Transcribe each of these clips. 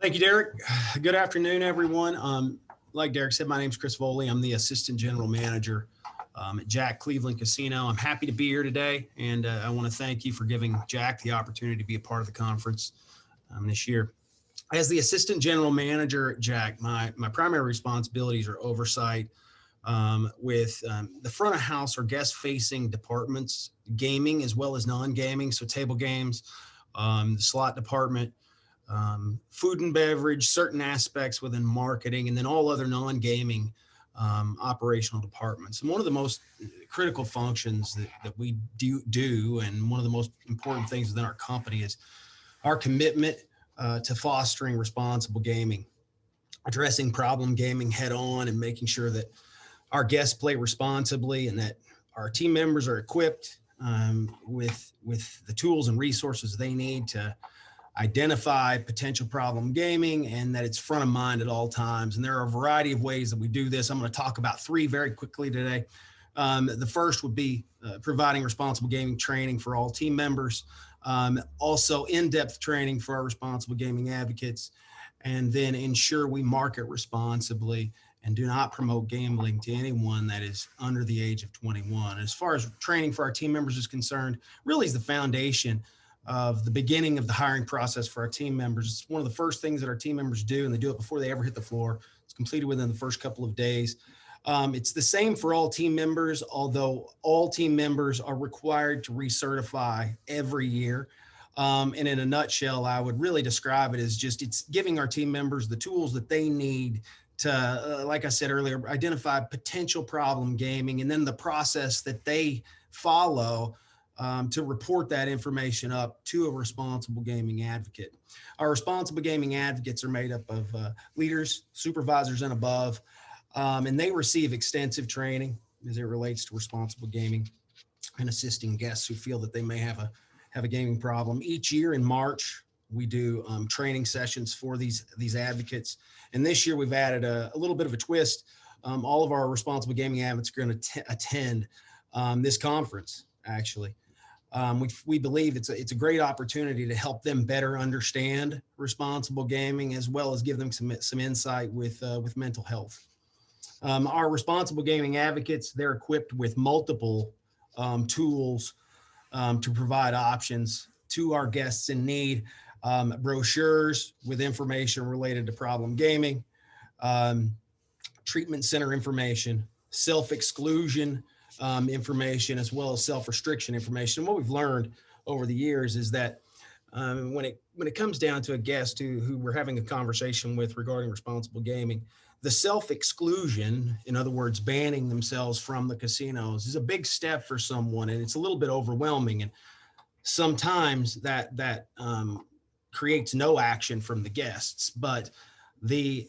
Thank you, Derek. Good afternoon, everyone. Like Derek said, my name is Chris Foley. I'm the Assistant General Manager at Jack Cleveland Casino. I'm happy to be here today, and I want to thank you for giving Jack the opportunity to be a part of the conference this year. As the Assistant General Manager at Jack, my primary responsibilities are oversight with the front of house or guest facing departments, gaming as well as non-gaming, so table games, the slot department, food and beverage, certain aspects within marketing, and then all other non-gaming operational departments. And one of the most critical functions that we do, and one of the most important things within our company is our commitment to fostering responsible gaming, addressing problem gaming head on, and making sure that our guests play responsibly and that our team members are equipped with the tools and resources they need to identify potential problem gaming, and that it's front of mind at all times. And there are a variety of ways that we do this. I'm going to talk about three very quickly today. The first would be providing responsible gaming training for all team members, also in-depth training for our responsible gaming advocates, and then ensure we market responsibly and do not promote gambling to anyone that is under the age of 21. As far as training for our team members is concerned, really is the foundation of the beginning of the hiring process for our team members. It's one of the first things that our team members do, and they do it before they ever hit the floor. It's completed within the first couple of days. It's the same for all team members, although all team members are required to recertify every year. And in a nutshell, I would really describe it as just it's giving our team members the tools that they need to, like I said earlier, identify potential problem gaming, and then the process that they follow to report that information up to a responsible gaming advocate. Our responsible gaming advocates are made up of leaders, supervisors, and above, and they receive extensive training as it relates to responsible gaming and assisting guests who feel that they may have a gaming problem. Each year in March, we do training sessions for these advocates, and this year we've added a little bit of a twist. All of our responsible gaming advocates are going to attend this conference, actually. We believe it's a great opportunity to help them better understand responsible gaming, as well as give them some insight with mental health. Our responsible gaming advocates, they're equipped with multiple tools to provide options to our guests in need. Brochures with information related to problem gaming, treatment center information, self-exclusion information, as well as self-restriction information. What we've learned over the years is that when it comes down to a guest who we're having a conversation with regarding responsible gaming, the self-exclusion, in other words, banning themselves from the casinos, is a big step for someone, and it's a little bit overwhelming. And sometimes that creates no action from the guests. But the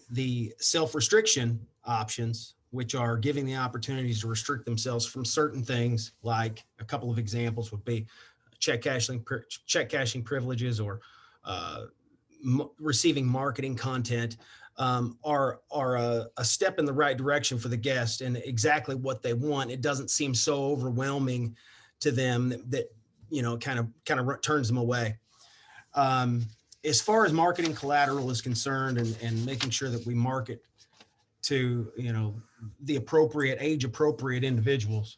self-restriction options, which are giving the opportunities to restrict themselves from certain things, like a couple of examples would be check cashing privileges, or receiving marketing content, are a step in the right direction for the guest and exactly what they want. It doesn't seem so overwhelming to them that kind of turns them away. As far as marketing collateral is concerned, and making sure that we market to the appropriate age appropriate individuals,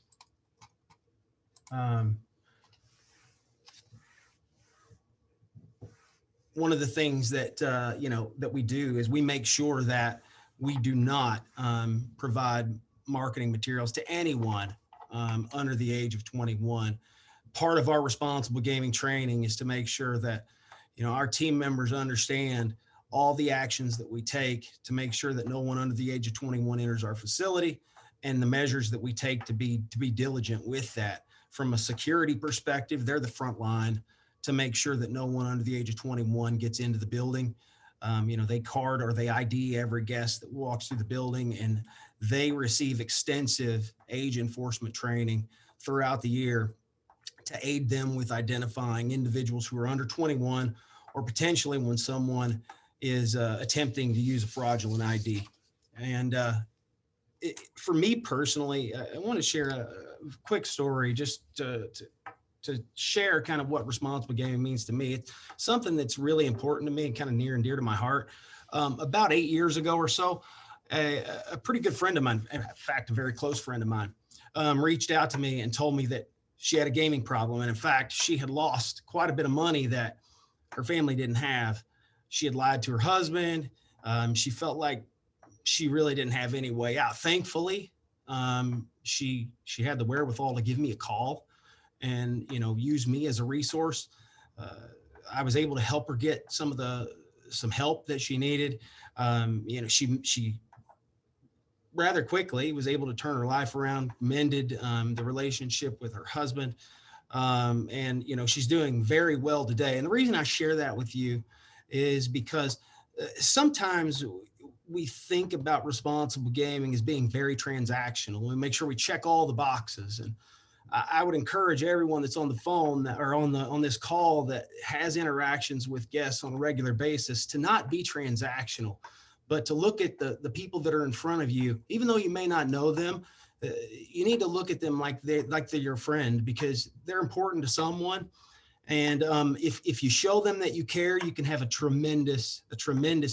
one of the things that that we do is we make sure that we do not provide marketing materials to anyone under the age of 21. Part of our responsible gaming training is to make sure that our team members understand all the actions that we take to make sure that no one under the age of 21 enters our facility, and the measures that we take to be diligent with that. From a security perspective, they're the front line to make sure that no one under the age of 21 gets into the building. They card or they ID every guest that walks through the building, and they receive extensive age enforcement training throughout the year to aid them with identifying individuals who are under 21, or potentially when someone is attempting to use a fraudulent ID. And for me personally, I want to share a quick story just to share kind of what responsible gaming means to me. It's something that's really important to me and kind of near and dear to my heart. About 8 years ago or so, a pretty good friend of mine, in fact, a very close friend of mine, reached out to me and told me that she had a gaming problem. And in fact, she had lost quite a bit of money that her family didn't have. She had lied to her husband. She felt like she really didn't have any way out. Thankfully, she had the wherewithal to give me a call and, use me as a resource. I was able to help her get some help that she needed. She rather quickly was able to turn her life around, mended the relationship with her husband. And she's doing very well today. And the reason I share that with you is because sometimes we think about responsible gaming as being very transactional. We make sure we check all the boxes. And I would encourage everyone that's on the phone or on this call that has interactions with guests on a regular basis to not be transactional, but to look at the people that are in front of you. Even though you may not know them, you need to look at them like they're your friend, because they're important to someone. And if you show them that you care, you can have a tremendous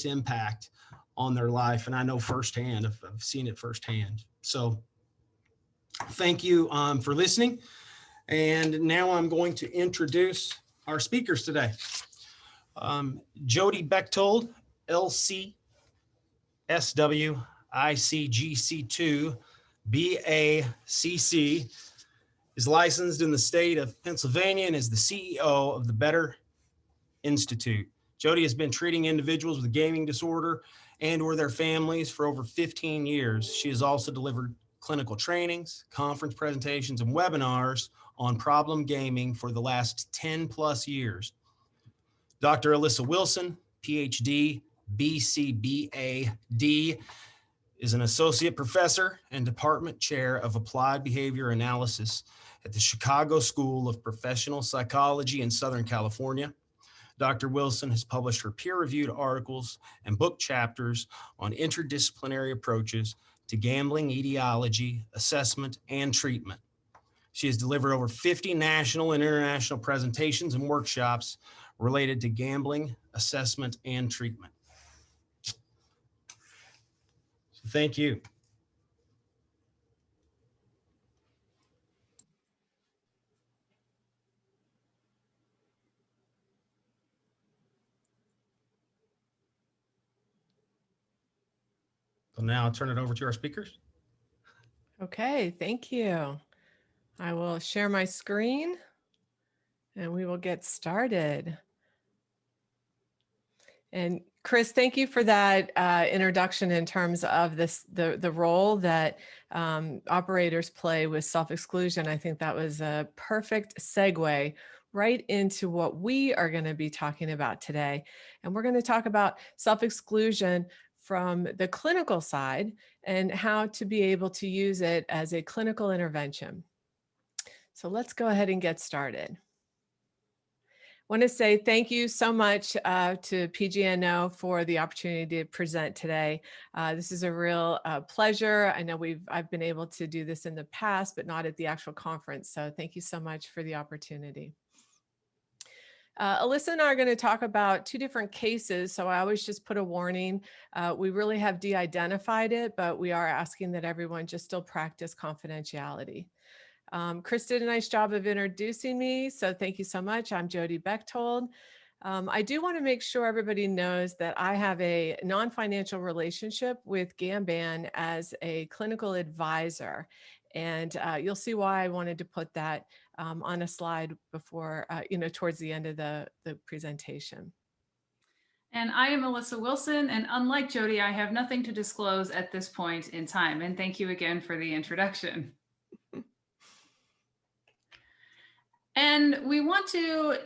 impact on their life. And I know firsthand, I've seen it firsthand. So thank you for listening. And now I'm going to introduce our speakers today. Jody Bechtold, LC, SW, ICGC2, BACC, is licensed in the state of Pennsylvania and is the CEO of the Better Institute. Jody has been treating individuals with gaming disorder and or their families for over 15 years. She has also delivered clinical trainings, conference presentations, and webinars on problem gaming for the last 10 plus years. Dr. Alyssa Wilson, PhD, BCBAD, is an associate professor and department chair of applied behavior analysis at the Chicago School of Professional Psychology in Southern California. Dr. Wilson has published her peer-reviewed articles and book chapters on interdisciplinary approaches to gambling etiology, assessment, and treatment. She has delivered over 50 national and international presentations and workshops related to gambling, assessment, and treatment. So thank you. So now I'll turn it over to our speakers. Okay, thank you. I will share my screen and we will get started. And Chris, thank you for that introduction in terms of the role that operators play with self-exclusion. I think that was a perfect segue right into what we are going to be talking about today. And we're going to talk about self-exclusion from the clinical side and how to be able to use it as a clinical intervention. So let's go ahead and get started. I want to say thank you so much to PGNO for the opportunity to present today. This is a real pleasure. I know I've been able to do this in the past, but not at the actual conference. So thank you so much for the opportunity. Alyssa and I are going to talk about two different cases. So I always just put a warning. We really have de-identified it, but we are asking that everyone just still practice confidentiality. Chris did a nice job of introducing me, so thank you so much. I'm Jody Bechtold. I do want to make sure everybody knows that I have a non-financial relationship with Gamban as a clinical advisor, and you'll see why I wanted to put that on a slide before, towards the end of the presentation. And I am Alyssa Wilson, and unlike Jody, I have nothing to disclose at this point in time. And thank you again for the introduction. And we want to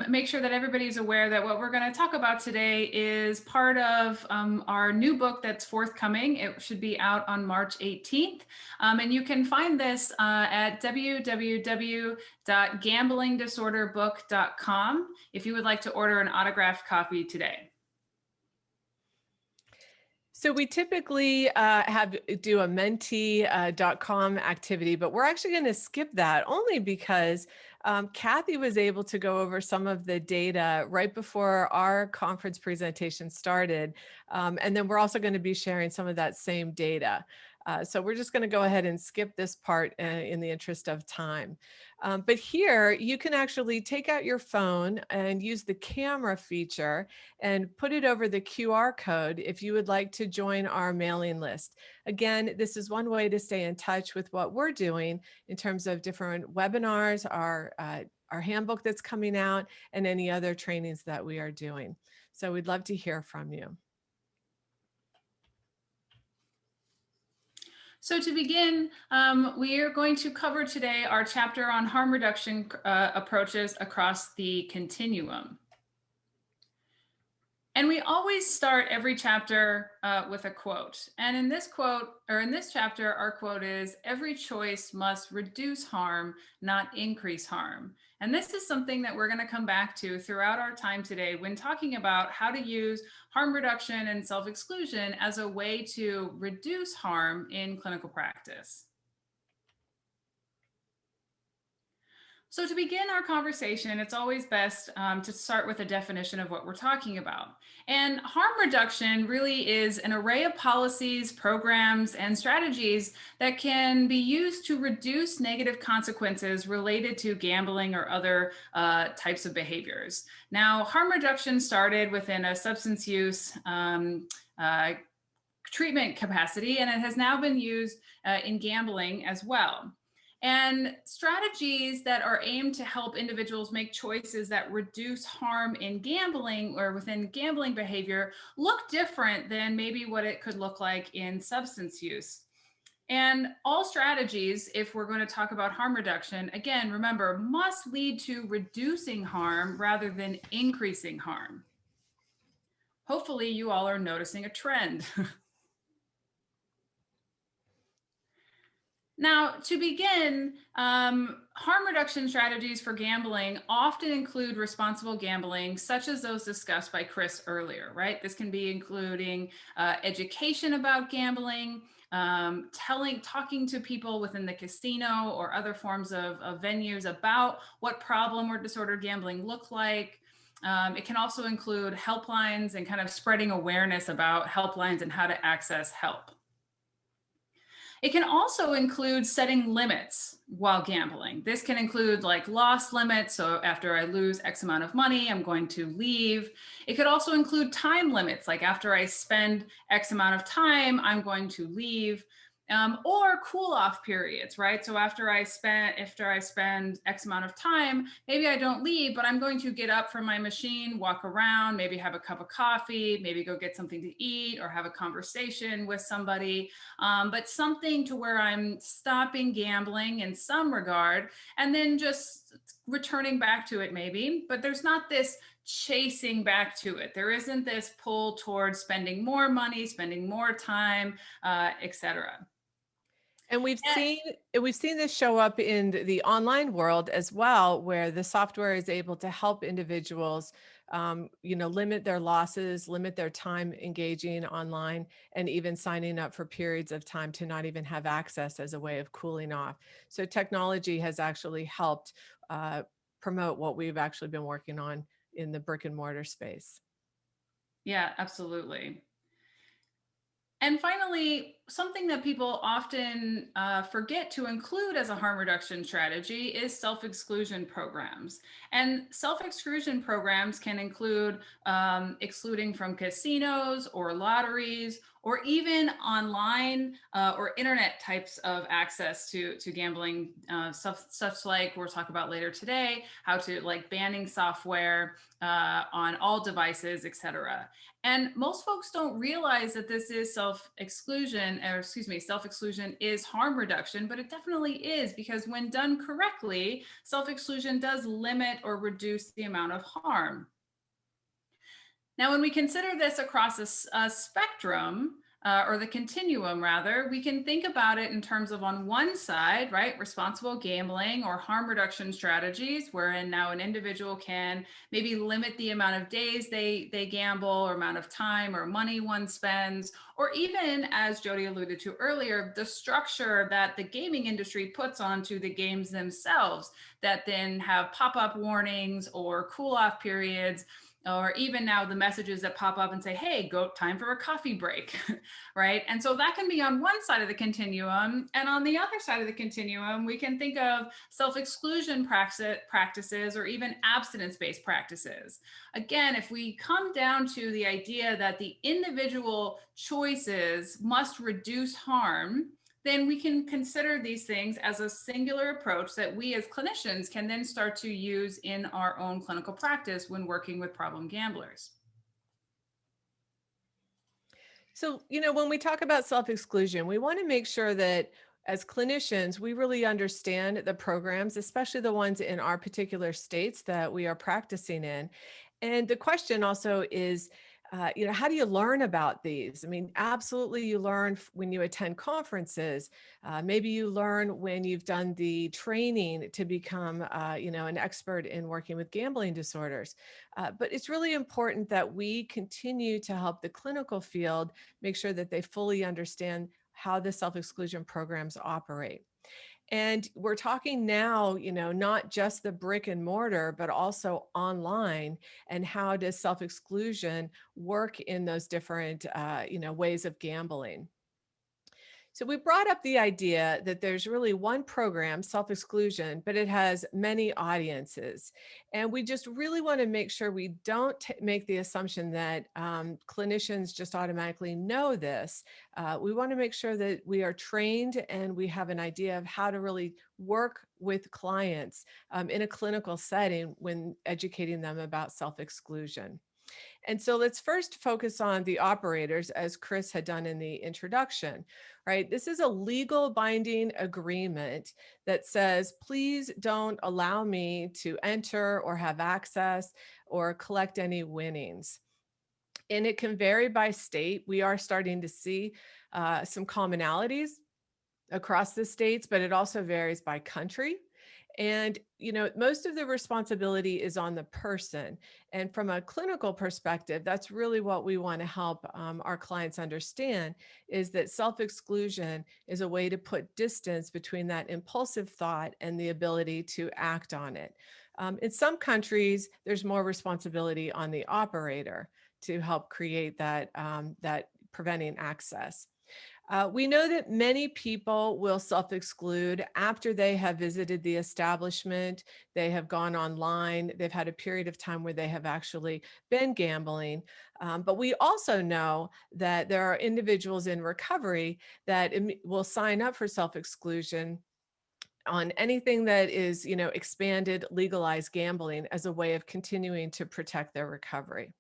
make sure that everybody's aware that what we're going to talk about today is part of our new book that's forthcoming. It should be out on March 18th. And you can find this at www.gamblingdisorderbook.com if you would like to order an autographed copy today. So we typically do a mentee.com activity, but we're actually going to skip that only because Kathy was able to go over some of the data right before our conference presentation started. And then we're also going to be sharing some of that same data. So we're just going to go ahead and skip this part in the interest of time. But here you can actually take out your phone and use the camera feature and put it over the QR code if you would like to join our mailing list. Again, this is one way to stay in touch with what we're doing in terms of different webinars, our handbook that's coming out, and any other trainings that we are doing. So we'd love to hear from you. So to begin, we are going to cover today our chapter on harm reduction approaches across the continuum. And we always start every chapter with a quote. And in this quote, or in this chapter, our quote is, "Every choice must reduce harm, not increase harm." And this is something that we're going to come back to throughout our time today when talking about how to use harm reduction and self-exclusion as a way to reduce harm in clinical practice. So to begin our conversation, it's always best to start with a definition of what we're talking about. And harm reduction really is an array of policies, programs, and strategies that can be used to reduce negative consequences related to gambling or other types of behaviors. Now, harm reduction started within a substance use treatment capacity, and it has now been used in gambling as well. And strategies that are aimed to help individuals make choices that reduce harm in gambling or within gambling behavior look different than maybe what it could look like in substance use. And all strategies, if we're going to talk about harm reduction, again, remember, must lead to reducing harm rather than increasing harm. Hopefully you all are noticing a trend. Now, to begin, harm reduction strategies for gambling often include responsible gambling, such as those discussed by Chris earlier, right? This can be including education about gambling, talking to people within the casino or other forms of venues about what problem or disorder gambling look like. It can also include helplines and kind of spreading awareness about helplines and how to access help. It can also include setting limits while gambling. This can include like loss limits. So after I lose X amount of money, I'm going to leave. It could also include time limits. Like after I spend X amount of time, I'm going to leave. Or cool off periods, right? So after I spend X amount of time, maybe I don't leave, but I'm going to get up from my machine, walk around, maybe have a cup of coffee, maybe go get something to eat or have a conversation with somebody, but something to where I'm stopping gambling in some regard and then just returning back to it maybe, but there's not this chasing back to it. There isn't this pull towards spending more money, spending more time, etc. And we've seen this show up in the online world as well, where the software is able to help individuals, limit their losses, limit their time engaging online, and even signing up for periods of time to not even have access as a way of cooling off. So technology has actually helped promote what we've actually been working on in the brick and mortar space. Yeah, absolutely. And finally, something that people often forget to include as a harm reduction strategy is self-exclusion programs. And self-exclusion programs can include excluding from casinos or lotteries, or even online or internet types of access to gambling, stuff like we'll talk about later today, how to like banning software on all devices, etc. And most folks don't realize that this is self-exclusion is harm reduction, but it definitely is, because when done correctly, self-exclusion does limit or reduce the amount of harm. Now, when we consider this across a spectrum, or the continuum rather, we can think about it in terms of on one side, right, responsible gambling or harm reduction strategies, wherein now an individual can maybe limit the amount of days they gamble or amount of time or money one spends, or even, as Jody alluded to earlier, the structure that the gaming industry puts onto the games themselves that then have pop-up warnings or cool-off periods, or even now the messages that pop up and say, hey, go time for a coffee break, right? And so that can be on one side of the continuum. And on the other side of the continuum, we can think of self-exclusion practices or even abstinence-based practices. Again, if we come down to the idea that the individual choices must reduce harm, then we can consider these things as a singular approach that we as clinicians can then start to use in our own clinical practice when working with problem gamblers. So, when we talk about self-exclusion, we want to make sure that as clinicians, we really understand the programs, especially the ones in our particular states that we are practicing in. And the question also is, how do you learn about these? I mean, absolutely, you learn when you attend conferences. Maybe you learn when you've done the training to become, an expert in working with gambling disorders. But it's really important that we continue to help the clinical field make sure that they fully understand how the self-exclusion programs operate. And we're talking now, not just the brick and mortar, but also online, and how does self-exclusion work in those different, ways of gambling. So we brought up the idea that there's really one program, self-exclusion, but it has many audiences. And we just really want to make sure we don't make the assumption that clinicians just automatically know this. We want to make sure that we are trained and we have an idea of how to really work with clients in a clinical setting when educating them about self-exclusion. And so let's first focus on the operators, as Chris had done in the introduction, right? This is a legal binding agreement that says, please don't allow me to enter or have access or collect any winnings. And it can vary by state. We are starting to see some commonalities across the states, but it also varies by country. And, most of the responsibility is on the person. And from a clinical perspective, that's really what we want to help our clients understand, is that self-exclusion is a way to put distance between that impulsive thought and the ability to act on it. In some countries, there's more responsibility on the operator to help create that preventing access. We know that many people will self-exclude after they have visited the establishment, they have gone online, they've had a period of time where they have actually been gambling. But we also know that there are individuals in recovery that will sign up for self-exclusion on anything that is, expanded, legalized gambling as a way of continuing to protect their recovery.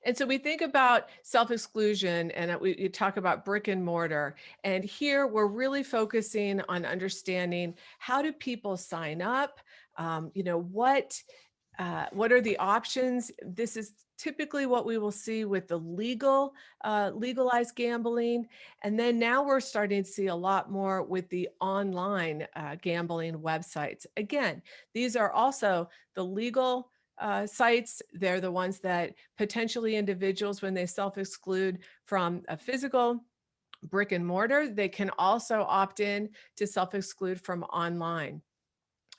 And so we think about self-exclusion and we talk about brick and mortar. And here we're really focusing on understanding, how do people sign up? What are the options? This is typically what we will see with the legalized gambling. And then now we're starting to see a lot more with the online gambling websites. Again, these are also the legal sites. They're the ones that potentially individuals, when they self-exclude from a physical brick and mortar, they can also opt in to self-exclude from online.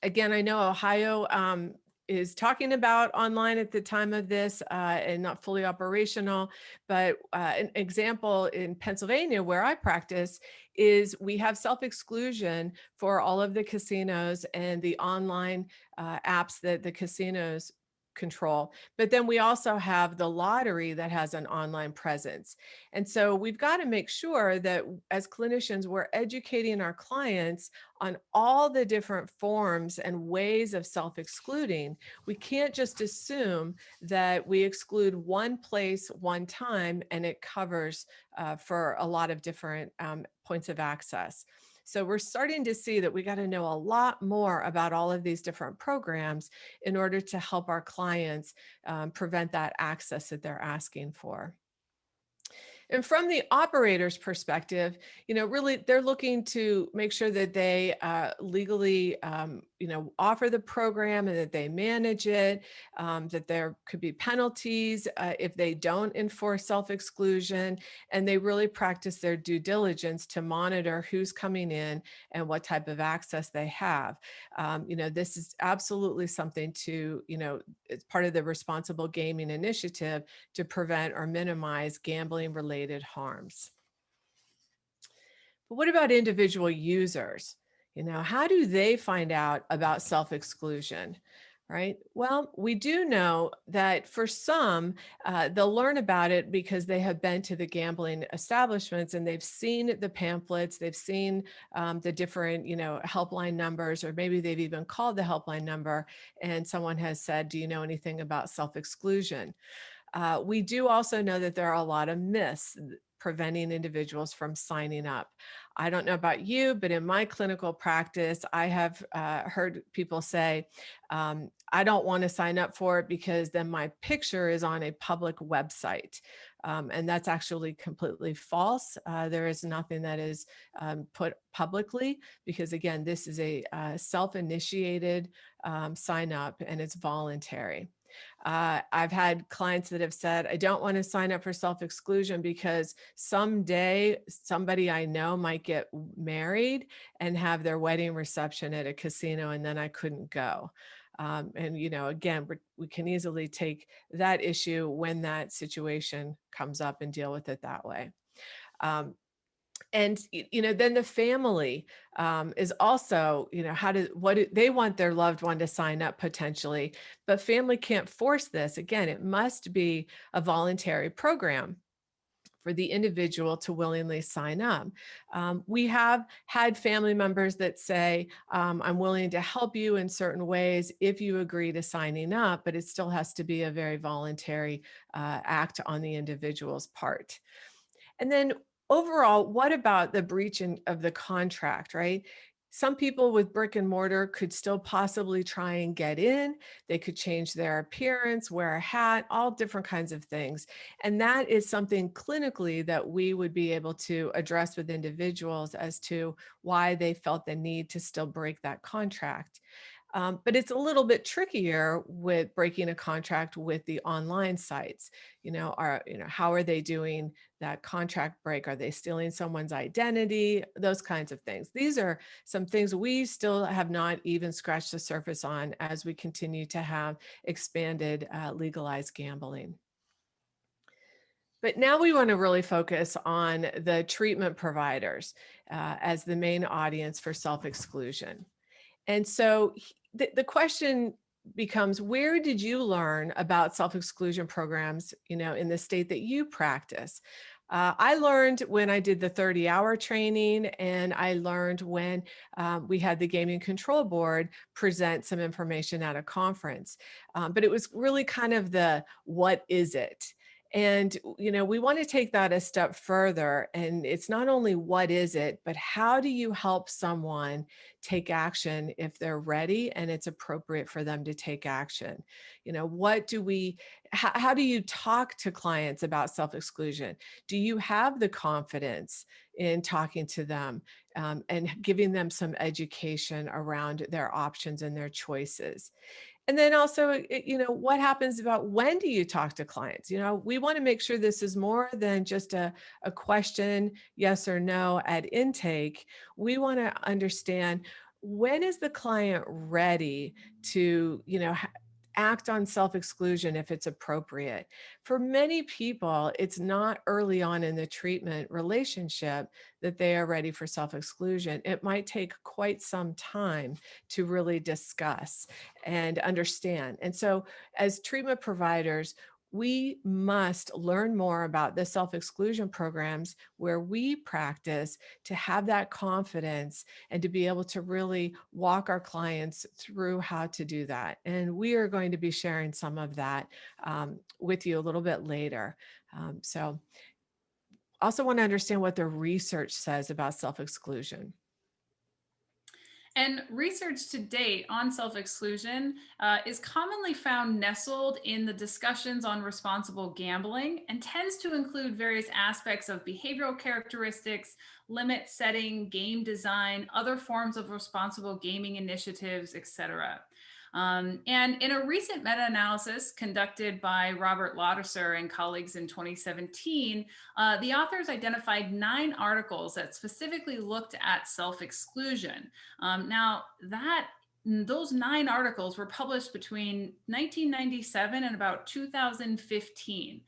Again, I know Ohio is talking about online at the time of this and not fully operational, but an example in Pennsylvania where I practice is we have self-exclusion for all of the casinos and the online apps that the casinos control. But then we also have the lottery that has an online presence. And so we've got to make sure that as clinicians, we're educating our clients on all the different forms and ways of self-excluding. We can't just assume that we exclude one place one time and it covers for a lot of different points of access. So we're starting to see that we got to know a lot more about all of these different programs in order to help our clients prevent that access that they're asking for. And from the operator's perspective, really they're looking to make sure that they legally, offer the program and that they manage it, that there could be penalties if they don't enforce self-exclusion, and they really practice their due diligence to monitor who's coming in and what type of access they have. This is absolutely something to, it's part of the responsible gaming initiative to prevent or minimize gambling related harms. But what about individual users? How do they find out about self-exclusion? Right? Well, we do know that for some, they'll learn about it because they have been to the gambling establishments and they've seen the pamphlets, they've seen the different, helpline numbers, or maybe they've even called the helpline number and someone has said, do you know anything about self-exclusion? We do also know that there are a lot of myths preventing individuals from signing up. I don't know about you, but in my clinical practice, I have heard people say, I don't want to sign up for it because then my picture is on a public website. And that's actually completely false. There is nothing that is put publicly because, again, this is a self-initiated sign up and it's voluntary. I've had clients that have said, I don't want to sign up for self-exclusion because someday somebody I know might get married and have their wedding reception at a casino and then I couldn't go. And, again, we can easily take that issue when that situation comes up and deal with it that way. And then the family is also, they want their loved one to sign up potentially, but family can't force this. Again, it must be a voluntary program for the individual to willingly sign up. We have had family members that say, I'm willing to help you in certain ways if you agree to signing up, but it still has to be a very voluntary act on the individual's part. And then overall, what about the breach of the contract, right? Some people with brick and mortar could still possibly try and get in. They could change their appearance, wear a hat, all different kinds of things. And that is something clinically that we would be able to address with individuals as to why they felt the need to still break that contract. But it's a little bit trickier with breaking a contract with the online sites. How are they doing that contract break? Are they stealing someone's identity? Those kinds of things. These are some things we still have not even scratched the surface on as we continue to have expanded legalized gambling. But now we want to really focus on the treatment providers as the main audience for self-exclusion. And so the question becomes, where did you learn about self-exclusion programs, in the state that you practice? I learned when I did the 30-hour training, and I learned when we had the Gaming Control Board present some information at a conference. But it was really kind of the, what is it? And, we want to take that a step further. And it's not only what is it, but how do you help someone take action if they're ready and it's appropriate for them to take action? How do you talk to clients about self-exclusion? Do you have the confidence in talking to them and giving them some education around their options and their choices? And then also, what happens about when do you talk to clients? We want to make sure this is more than just a question, yes or no at intake. We want to understand, when is the client ready to, act on self-exclusion if it's appropriate. For many people, it's not early on in the treatment relationship that they are ready for self-exclusion. It might take quite some time to really discuss and understand. And so as treatment providers, we must learn more about the self-exclusion programs where we practice to have that confidence and to be able to really walk our clients through how to do that. And we are going to be sharing some of that with you a little bit later. So also want to understand what the research says about self-exclusion. And research to date on self-exclusion is commonly found nestled in the discussions on responsible gambling and tends to include various aspects of behavioral characteristics, limit setting, game design, other forms of responsible gaming initiatives, etc. And in a recent meta-analysis conducted by Robert Laudeser and colleagues in 2017, the authors identified 9 articles that specifically looked at self-exclusion. Now, those 9 articles were published between 1997 and about 2015,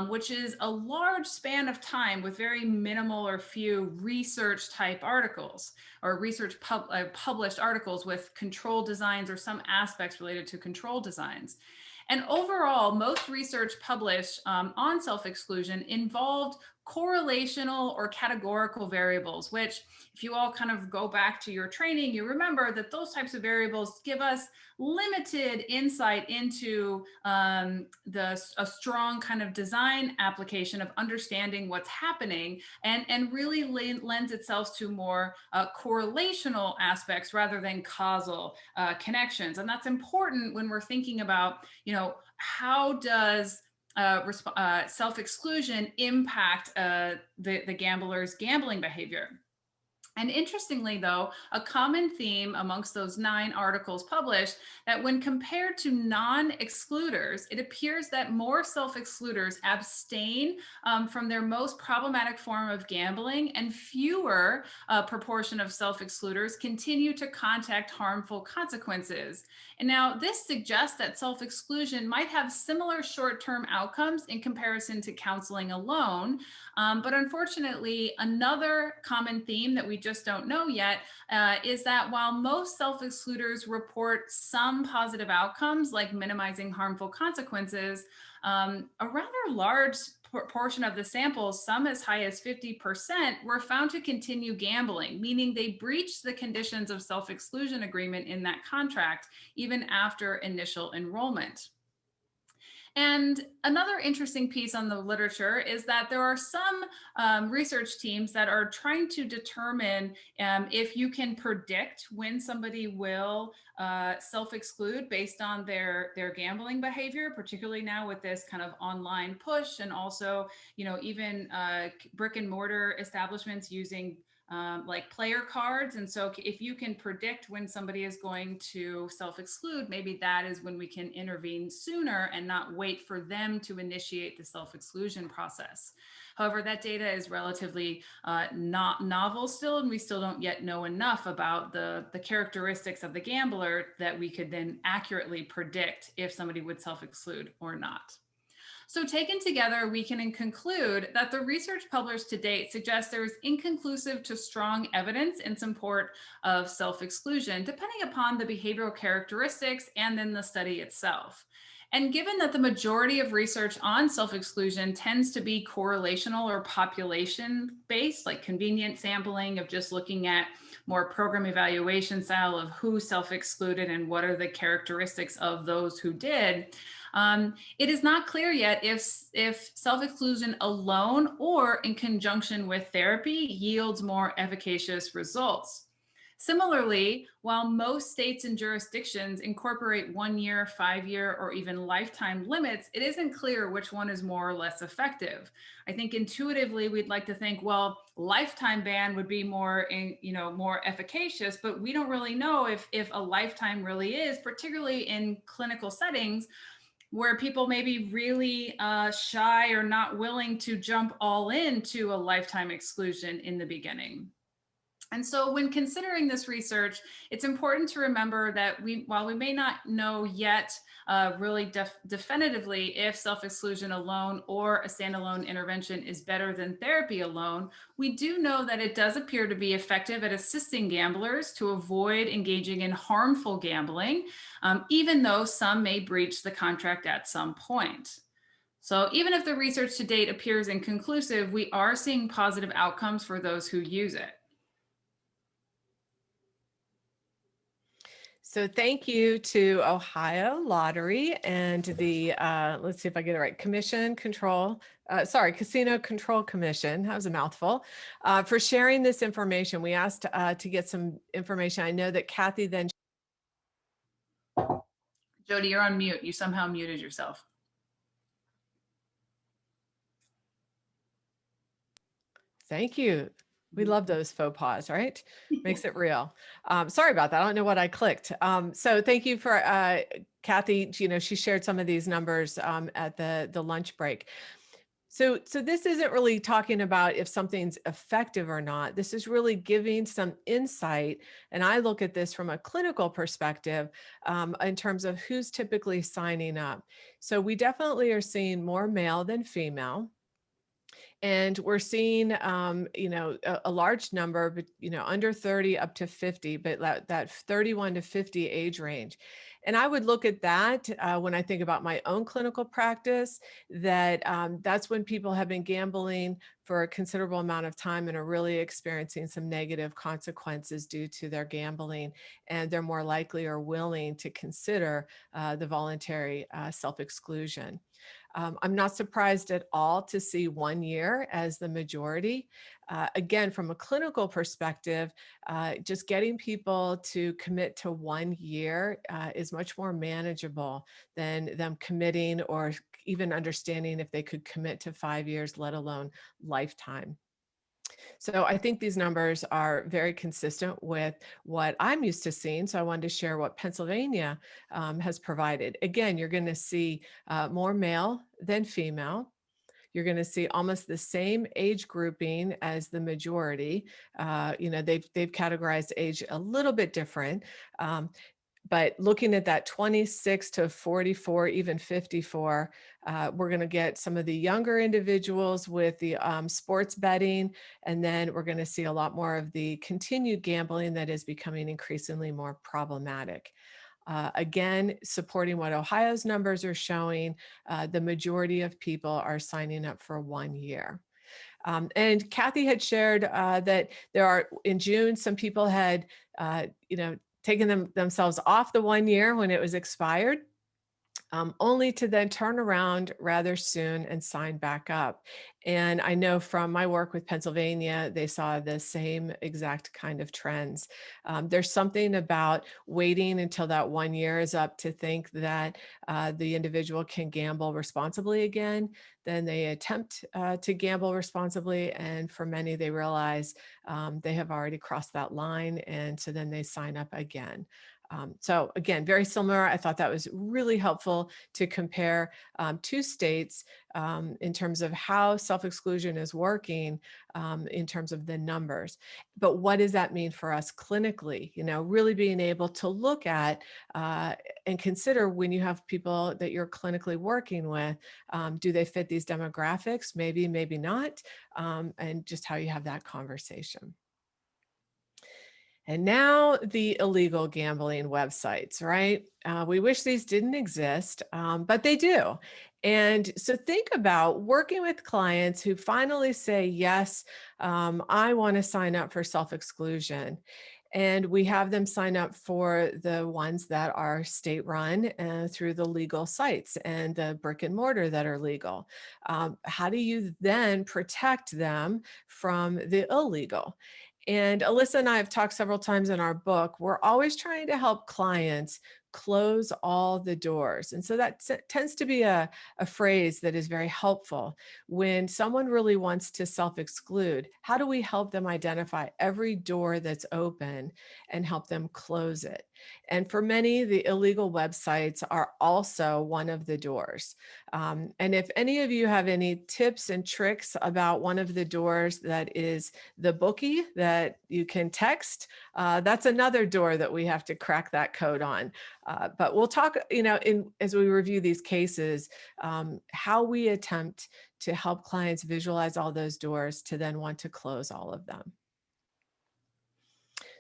which is a large span of time with very minimal or few research type articles or published articles with control designs or some aspects related to control designs. And overall, most research published on self-exclusion involved correlational or categorical variables, which if you all kind of go back to your training, you remember that those types of variables give us limited insight into a strong kind of design application of understanding what's happening and really lends itself to more correlational aspects rather than causal connections. And that's important when we're thinking about, how does self-exclusion impact the gambler's gambling behavior. And interestingly, though, a common theme amongst those 9 articles published that when compared to non-excluders, it appears that more self-excluders abstain from their most problematic form of gambling, and fewer proportion of self-excluders continue to contact harmful consequences. And now this suggests that self-exclusion might have similar short-term outcomes in comparison to counseling alone. But unfortunately, another common theme that we just don't know yet is that while most self-excluders report some positive outcomes, like minimizing harmful consequences, a rather large portion of the samples, some as high as 50%, were found to continue gambling, meaning they breached the conditions of self-exclusion agreement in that contract, even after initial enrollment. And another interesting piece on the literature is that there are some research teams that are trying to determine if you can predict when somebody will self-exclude based on their gambling behavior, particularly now with this kind of online push, and also, even brick and mortar establishments using like player cards. And so if you can predict when somebody is going to self-exclude, maybe that is when we can intervene sooner and not wait for them to initiate the self-exclusion process. However, that data is relatively not novel still, and we still don't yet know enough about the characteristics of the gambler that we could then accurately predict if somebody would self-exclude or not. So taken together, we can conclude that the research published to date suggests there is inconclusive to strong evidence in support of self-exclusion, depending upon the behavioral characteristics and then the study itself. And given that the majority of research on self-exclusion tends to be correlational or population-based, like convenient sampling of just looking at more program evaluation style of who self-excluded and what are the characteristics of those who did, it is not clear yet if self-exclusion alone or in conjunction with therapy yields more efficacious results. Similarly, while most states and jurisdictions incorporate 1-year, 5-year, or even lifetime limits, it isn't clear which one is more or less effective. I think intuitively we'd like to think, well, lifetime ban would be more efficacious, but we don't really know if a lifetime really is, particularly in clinical settings where people may be really shy or not willing to jump all into a lifetime exclusion in the beginning. And so when considering this research, it's important to remember that while we may not know yet really definitively if self-exclusion alone or a standalone intervention is better than therapy alone, we do know that it does appear to be effective at assisting gamblers to avoid engaging in harmful gambling, even though some may breach the contract at some point. So even if the research to date appears inconclusive, we are seeing positive outcomes for those who use it. So thank you to Ohio Lottery and the, let's see if I get it right, Commission Control Casino Control Commission, that was a mouthful, for sharing this information. We asked to get some information. I know that Kathy then. Jody, you're on mute. You somehow muted yourself. Thank you. We love those faux pas, right? Makes it real. Sorry about that. I don't know what I clicked. So thank you for Kathy. She shared some of these numbers at the lunch break. So this isn't really talking about if something's effective or not. This is really giving some insight. And I look at this from a clinical perspective in terms of who's typically signing up. So we definitely are seeing more male than female. And we're seeing, a large number, but, under 30 up to 50, but that 31 to 50 age range. And I would look at that when I think about my own clinical practice, that's when people have been gambling for a considerable amount of time and are really experiencing some negative consequences due to their gambling. And they're more likely or willing to consider the voluntary self-exclusion. I'm not surprised at all to see 1 year as the majority. Again, from a clinical perspective, just getting people to commit to 1 year is much more manageable than them committing or even understanding if they could commit to 5 years, let alone lifetime. So I think these numbers are very consistent with what I'm used to seeing. So I wanted to share what Pennsylvania has provided. Again, you're going to see more male than female. You're going to see almost the same age grouping as the majority. They've categorized age a little bit different. But looking at that 26 to 44, even 54, we're going to get some of the younger individuals with the sports betting, and then we're going to see a lot more of the continued gambling that is becoming increasingly more problematic. Again, supporting what Ohio's numbers are showing, the majority of people are signing up for 1 year. And Kathy had shared that in June, some people had, taken themselves off the 1 year when it was expired, only to then turn around rather soon and sign back up. And I know from my work with Pennsylvania, they saw the same exact kind of trends. There's something about waiting until that 1 year is up to think that the individual can gamble responsibly again. Then they attempt to gamble responsibly. And for many, they realize they have already crossed that line. And so then they sign up again. So again, very similar. I thought that was really helpful to compare two states in terms of how self-exclusion is working in terms of the numbers. But what does that mean for us clinically? Really being able to look at and consider when you have people that you're clinically working with, do they fit these demographics? Maybe, maybe not, and just how you have that conversation. And now the illegal gambling websites, right? We wish these didn't exist, but they do. And so think about working with clients who finally say, yes, I want to sign up for self-exclusion. And we have them sign up for the ones that are state run through the legal sites and the brick and mortar that are legal. How do you then protect them from the illegal? And Alyssa and I have talked several times in our book, we're always trying to help clients close all the doors. And so that tends to be a phrase that is very helpful. When someone really wants to self-exclude, how do we help them identify every door that's open and help them close it? And for many, the illegal websites are also one of the doors. And if any of you have any tips and tricks about one of the doors that is the bookie that you can text, that's another door that we have to crack that code on. But we'll talk, as we review these cases, how we attempt to help clients visualize all those doors to then want to close all of them.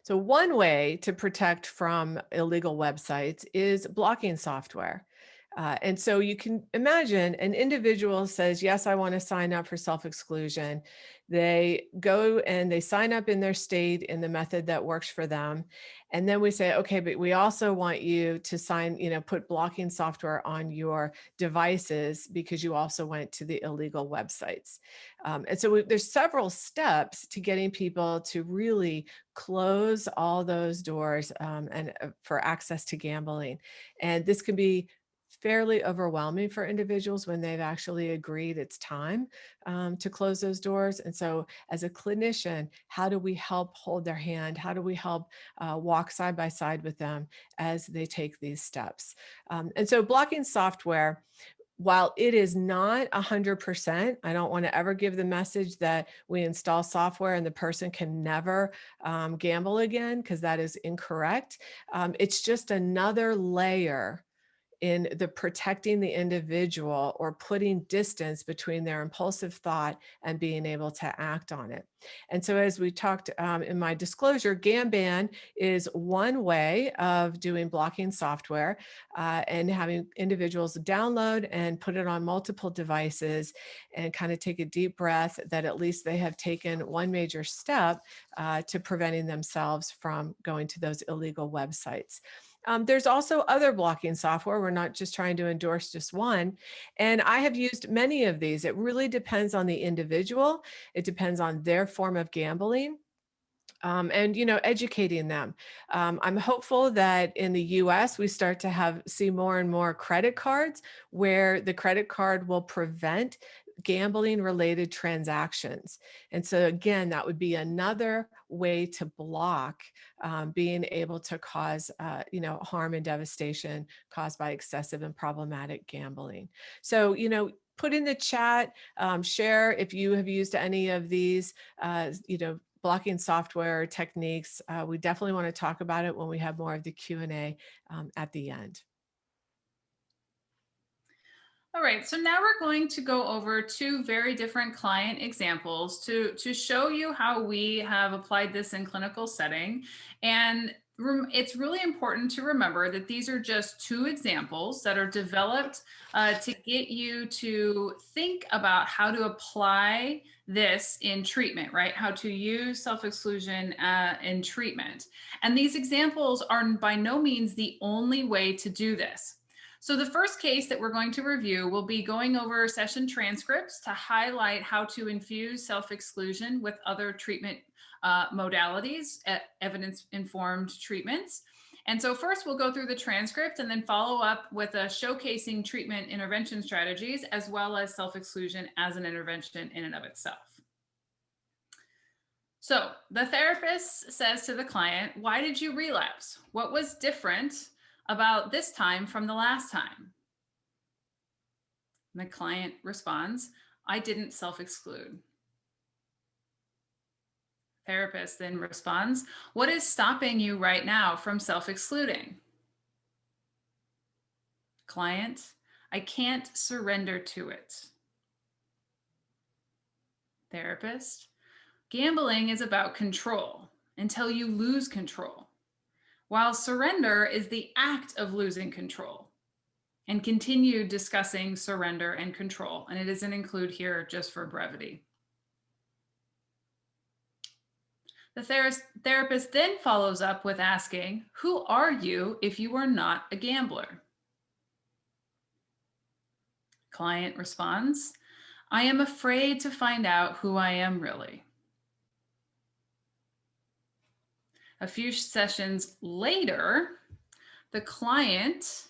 So one way to protect from illegal websites is blocking software. And so you can imagine an individual says, yes, I want to sign up for self-exclusion. They go and they sign up in their state in the method that works for them. And then we say, okay, but we also want you to sign, put blocking software on your devices because you also went to the illegal websites. And so there's several steps to getting people to really close all those doors and for access to gambling. And this can be fairly overwhelming for individuals when they've actually agreed it's time to close those doors. And so as a clinician, how do we help hold their hand? How do we help walk side by side with them as they take these steps? And so blocking software, while it is not 100%, I don't want to ever give the message that we install software and the person can never gamble again, because that is incorrect. It's just another layer in the protecting the individual or putting distance between their impulsive thought and being able to act on it. And so as we talked in my disclosure, Gamban is one way of doing blocking software and having individuals download and put it on multiple devices and kind of take a deep breath that at least they have taken one major step to preventing themselves from going to those illegal websites. There's also other blocking software. We're not just trying to endorse just one. And I have used many of these. It really depends on the individual. It depends on their form of gambling. And educating them. I'm hopeful that in the US we start to see more and more credit cards where the credit card will prevent gambling related transactions. And so again, that would be another way to block being able to cause harm and devastation caused by excessive and problematic gambling. So put in the chat, share if you have used any of these blocking software techniques. We definitely want to talk about it when we have more of the Q&A at the end. All right, so now we're going to go over two very different client examples to show you how we have applied this in clinical setting. And it's really important to remember that these are just two examples that are developed to get you to think about how to apply this in treatment, right? How to use self-exclusion in treatment. And these examples are by no means the only way to do this. So the first case that we're going to review will be going over session transcripts to highlight how to infuse self-exclusion with other treatment modalities, evidence-informed treatments. And so first we'll go through the transcript and then follow up with a showcasing treatment intervention strategies, as well as self-exclusion as an intervention in and of itself. So the therapist says to the client, "Why did you relapse? What was different about this time from the last time?" And the client responds, "I didn't self-exclude." Therapist then responds, "What is stopping you right now from self-excluding?" Client, "I can't surrender to it." Therapist, "Gambling is about control until you lose control, while surrender is the act of losing control." And continue discussing surrender and control. And it doesn't include here just for brevity. The therapist then follows up with asking, "Who are you if you are not a gambler?" Client responds, "I am afraid to find out who I am really." A few sessions later, the client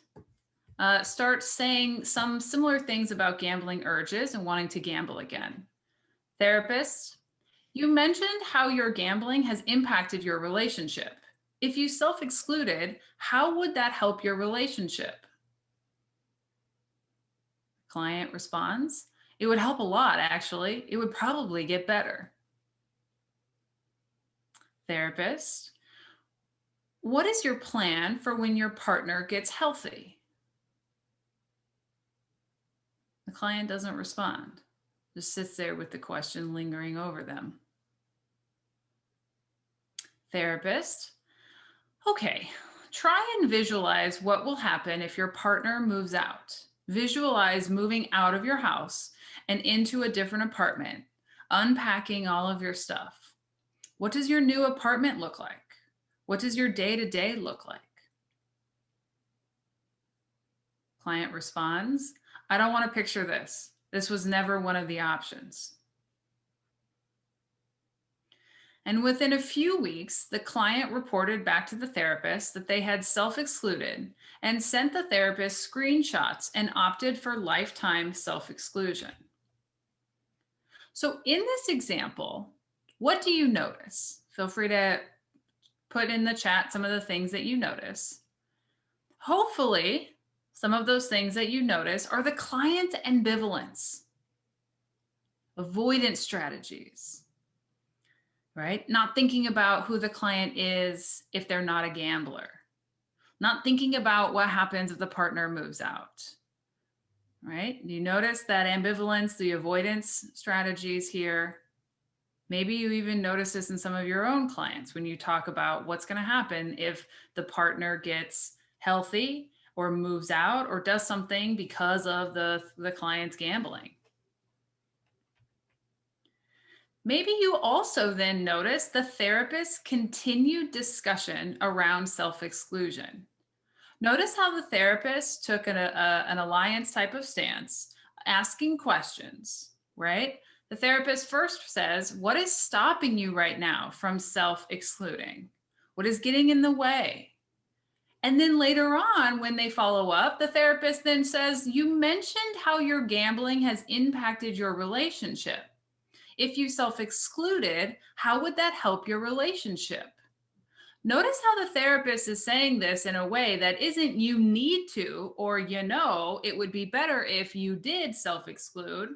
starts saying some similar things about gambling urges and wanting to gamble again. Therapist, "You mentioned how your gambling has impacted your relationship. If you self-excluded, how would that help your relationship?" Client responds, "It would help a lot, actually. It would probably get better." Therapist, "What is your plan for when your partner gets healthy?" The client doesn't respond, just sits there with the question lingering over them. Therapist, "Okay, try and visualize what will happen if your partner moves out. Visualize moving out of your house and into a different apartment, unpacking all of your stuff. What does your new apartment look like? What does your day-to-day look like? Client responds, I don't want to picture this. This was never one of the options. And within a few weeks, the client reported back to the therapist that they had self-excluded and sent the therapist screenshots and opted for lifetime self-exclusion. So in this example, what do you notice? Feel free to put in the chat some of the things that you notice. Hopefully, some of those things that you notice are the client's ambivalence, avoidance strategies, right? Not thinking about who the client is if they're not a gambler, not thinking about what happens if the partner moves out, right? You notice that ambivalence, the avoidance strategies here. Maybe you even notice this in some of your own clients when you talk about what's going to happen if the partner gets healthy or moves out or does something because of the client's gambling. Maybe you also then notice the therapist's continued discussion around self-exclusion. Notice how the therapist took an alliance type of stance, asking questions, right? The therapist first says, what is stopping you right now from self-excluding? What is getting in the way? And then later on, when they follow up, the therapist then says, you mentioned how your gambling has impacted your relationship. If you self-excluded, how would that help your relationship? Notice how the therapist is saying this in a way that isn't you need to, or it would be better if you did self-exclude,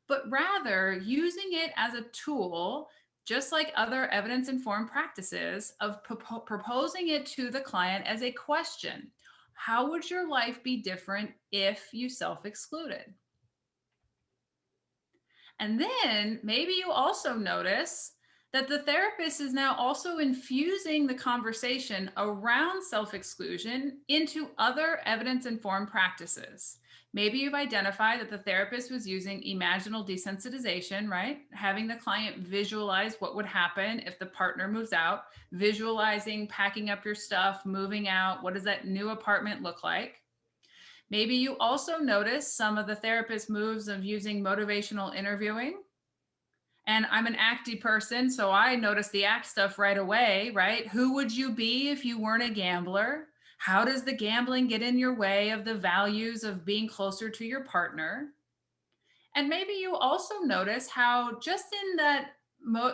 but rather using it as a tool, just like other evidence-informed practices, of proposing it to the client as a question. How would your life be different if you self-excluded? And then maybe you also notice that the therapist is now also infusing the conversation around self-exclusion into other evidence-informed practices. Maybe you've identified that the therapist was using imaginal desensitization, right? Having the client visualize what would happen if the partner moves out, visualizing packing up your stuff, moving out. What does that new apartment look like? Maybe you also notice some of the therapist moves of using motivational interviewing. And I'm an acty person, so I notice the act stuff right away, right? Who would you be if you weren't a gambler? How does the gambling get in your way of the values of being closer to your partner? And maybe you also notice how just in that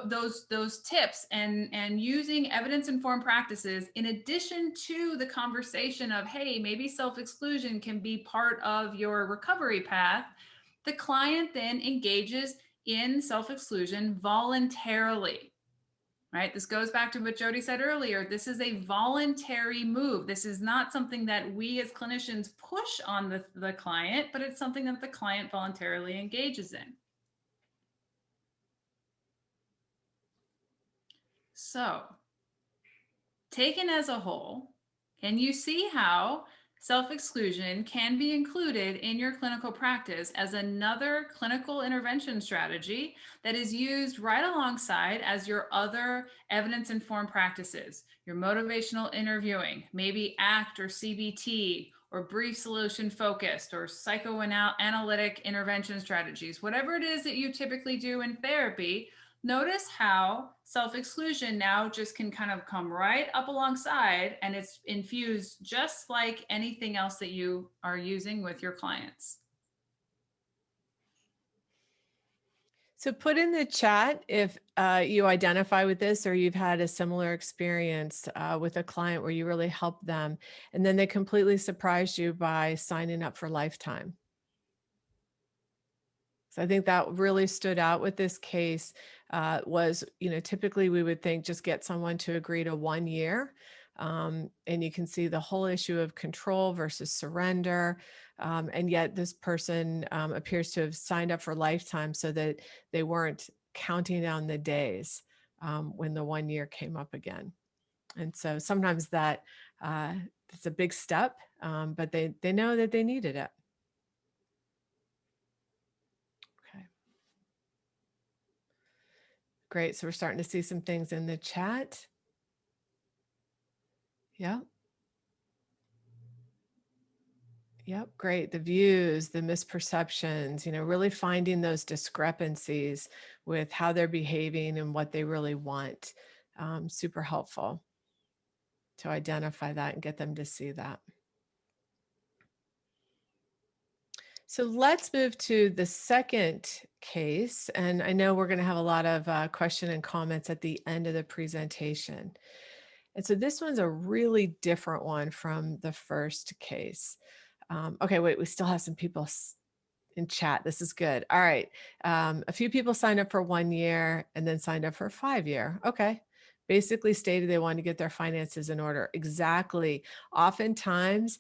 those tips and using evidence-informed practices, in addition to the conversation of, hey, maybe self-exclusion can be part of your recovery path, the client then engages in self-exclusion voluntarily, right? This goes back to what Jody said earlier. This is a voluntary move. This is not something that we as clinicians push on the client, but it's something that the client voluntarily engages in. So, taken as a whole, can you see how self-exclusion can be included in your clinical practice as another clinical intervention strategy that is used right alongside as your other evidence-informed practices, your motivational interviewing, maybe ACT or CBT, or brief solution focused, or psychoanalytic intervention strategies, whatever it is that you typically do in therapy. Notice how self-exclusion now just can kind of come right up alongside, and it's infused just like anything else that you are using with your clients. So put in the chat if you identify with this or you've had a similar experience with a client where you really helped them and then they completely surprised you by signing up for lifetime. So I think that really stood out with this case was, typically we would think just get someone to agree to 1 year. And you can see the whole issue of control versus surrender. And yet this person appears to have signed up for lifetime so that they weren't counting down the days when the 1 year came up again. And so sometimes that it's a big step, but they know that they needed it. Okay. Great. So we're starting to see some things in the chat. Yeah. Yep, great. The views, the misperceptions, really finding those discrepancies with how they're behaving and what they really want. Super helpful to identify that and get them to see that. So let's move to the second case. And I know we're going to have a lot of question and comments at the end of the presentation. And so this one's a really different one from the first case. Okay, wait, we still have some people in chat. This is good. All right. A few people signed up for 1 year and then signed up for 5 year. Okay. Basically stated they wanted to get their finances in order. Exactly. Oftentimes,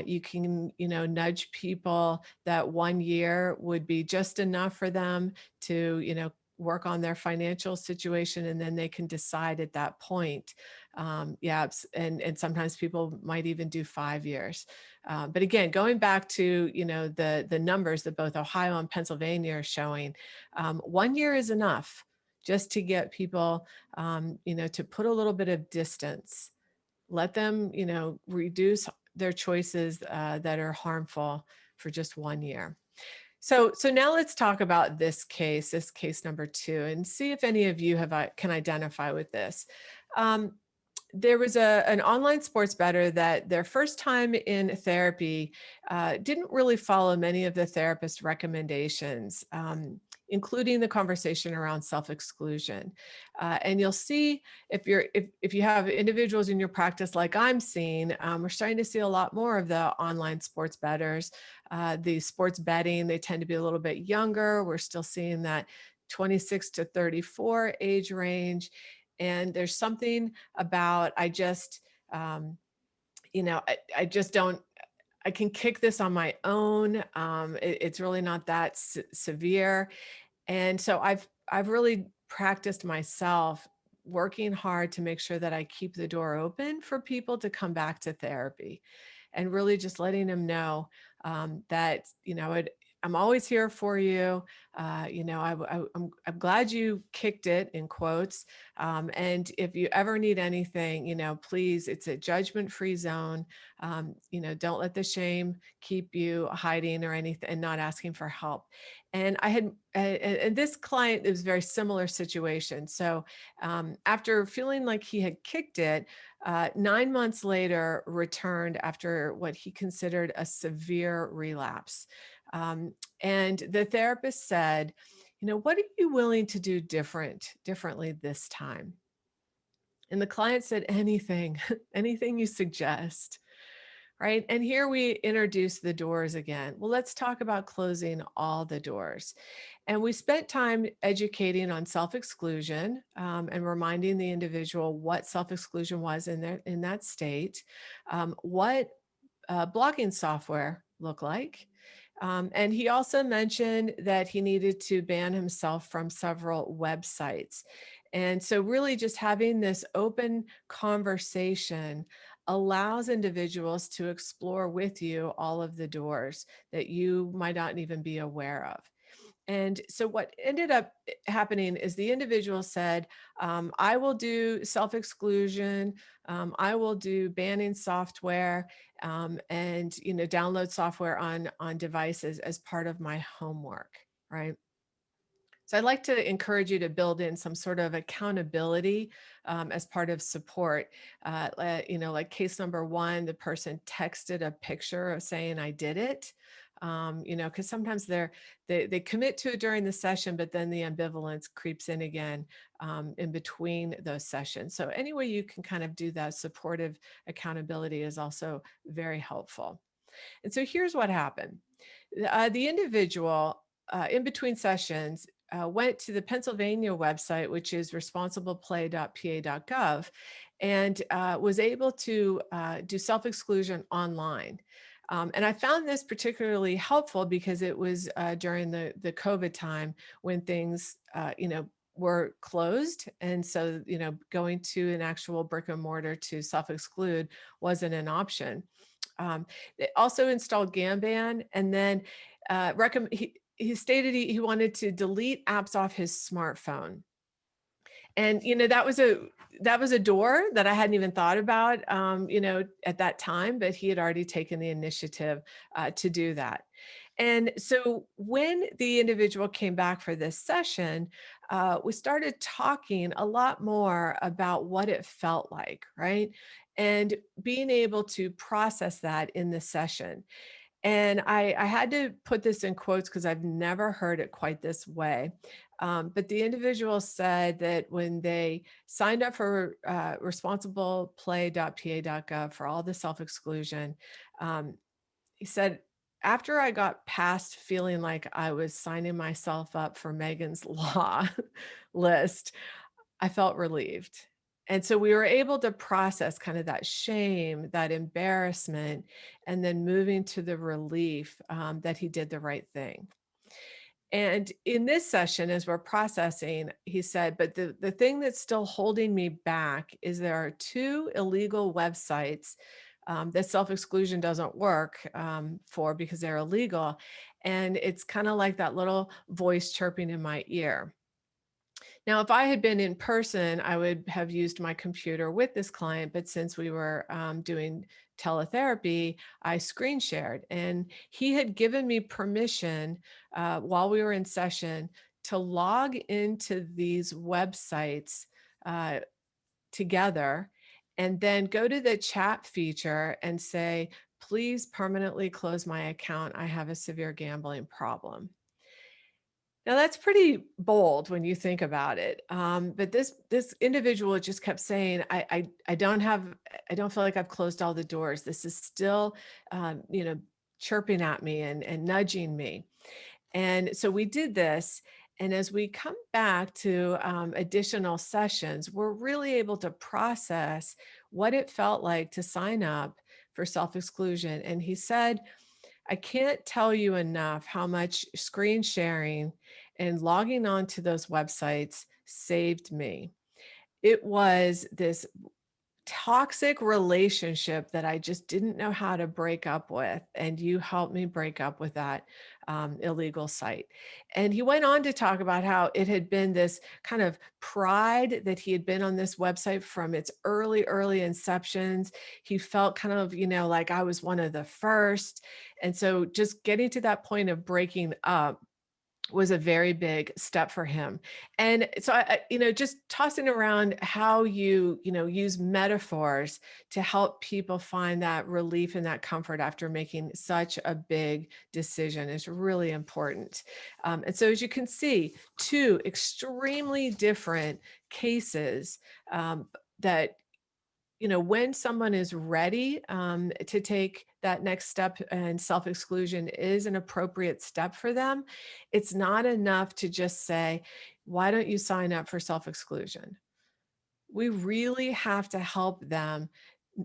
you can, nudge people that 1 year would be just enough for them to, work on their financial situation, and then they can decide at that point. Yeah, and sometimes people might even do 5 years. But again, going back to the numbers that both Ohio and Pennsylvania are showing, 1 year is enough just to get people, to put a little bit of distance. Let them, reduce their choices that are harmful for just 1 year. So now let's talk about this case number 2, and see if any of you can identify with this. There was an online sports bettor that their first time in therapy didn't really follow many of the therapist recommendations, including the conversation around self-exclusion. And you'll see if you have individuals in your practice like I'm seeing, we're starting to see a lot more of the online sports bettors. The sports betting, they tend to be a little bit younger. We're still seeing that 26 to 34 age range. And there's something about, I just don't, I can kick this on my own. It's really not that severe. And so I've really practiced myself working hard to make sure that I keep the door open for people to come back to therapy, and really just letting them know that, I'm always here for you. I'm glad you kicked it, in quotes. And if you ever need anything, please, it's a judgment-free zone. Don't let the shame keep you hiding or anything and not asking for help. And I had, and this client, it was a very similar situation. So after feeling like he had kicked it, 9 months later, returned after what he considered a severe relapse. And the therapist said, what are you willing to do differently this time? And the client said, anything, anything you suggest. Right. And here we introduce the doors again. Well, let's talk about closing all the doors. And we spent time educating on self-exclusion, and reminding the individual what self-exclusion was in that state, what blocking software looked like. And he also mentioned that he needed to ban himself from several websites. And so really just having this open conversation allows individuals to explore with you all of the doors that you might not even be aware of. And so what ended up happening is the individual said, I will do self-exclusion, I will do banning software, and download software on devices as part of my homework, right? So I'd like to encourage you to build in some sort of accountability as part of support. Like case number 1, the person texted a picture of saying, I did it. Because sometimes they commit to it during the session, but then the ambivalence creeps in again in between those sessions. So any way you can kind of do that supportive accountability is also very helpful. And so here's what happened. The individual in between sessions went to the Pennsylvania website, which is responsibleplay.pa.gov, and was able to do self-exclusion online. And I found this particularly helpful because it was during the COVID time when things, were closed. And so, going to an actual brick and mortar to self-exclude wasn't an option. They also installed Gamban, and then he stated he wanted to delete apps off his smartphone. And that was a door that I hadn't even thought about, at that time, but he had already taken the initiative to do that. And so when the individual came back for this session, we started talking a lot more about what it felt like, right? And being able to process that in the session. And I had to put this in quotes because I've never heard it quite this way. But the individual said that when they signed up for responsibleplay.pa.gov for all the self-exclusion, he said, after I got past feeling like I was signing myself up for Megan's Law list, I felt relieved. And so we were able to process kind of that shame, that embarrassment, and then moving to the relief that he did the right thing. And in this session, as we're processing, he said, but the thing that's still holding me back is there are 2 illegal websites that self-exclusion doesn't work for because they're illegal. And it's kind of like that little voice chirping in my ear. Now, if I had been in person, I would have used my computer with this client, but since we were doing teletherapy, I screen shared, and he had given me permission while we were in session to log into these websites uh, together and then go to the chat feature and say, please permanently close my account. I have a severe gambling problem. Now that's pretty bold when you think about it. But this individual just kept saying, I don't feel like I've closed all the doors. This is still, chirping at me and nudging me. And so we did this. And as we come back to additional sessions, we're really able to process what it felt like to sign up for self-exclusion. And he said, I can't tell you enough how much screen sharing and logging on to those websites saved me. It was this toxic relationship that I just didn't know how to break up with. And you helped me break up with that illegal site. And he went on to talk about how it had been this kind of pride that he had been on this website from its early inceptions. He felt kind of, like I was one of the first. And so just getting to that point of breaking up was a very big step for him. And so just tossing around how you use metaphors to help people find that relief and that comfort after making such a big decision is really important. And so as you can see, 2 extremely different cases that when someone is ready to take that next step and self-exclusion is an appropriate step for them, it's not enough to just say, why don't you sign up for self-exclusion? We really have to help them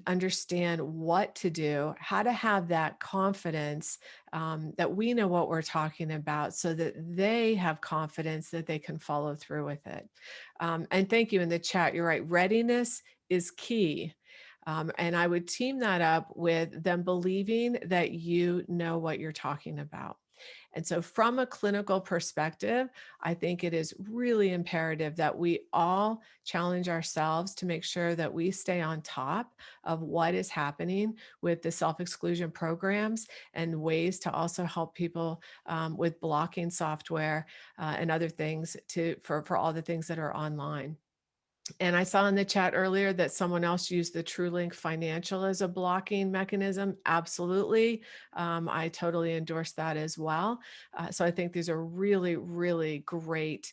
understand what to do, how to have that confidence that we know what we're talking about so that they have confidence that they can follow through with it. And thank you in the chat. You're right. Readiness is key. And I would team that up with them believing that you know what you're talking about. And so from a clinical perspective, I think it is really imperative that we all challenge ourselves to make sure that we stay on top of what is happening with the self-exclusion programs and ways to also help people with blocking software and other things for all the things that are online. And I saw in the chat earlier that someone else used the TrueLink Financial as a blocking mechanism. Absolutely. I totally endorse that as well. So I think these are really, really great,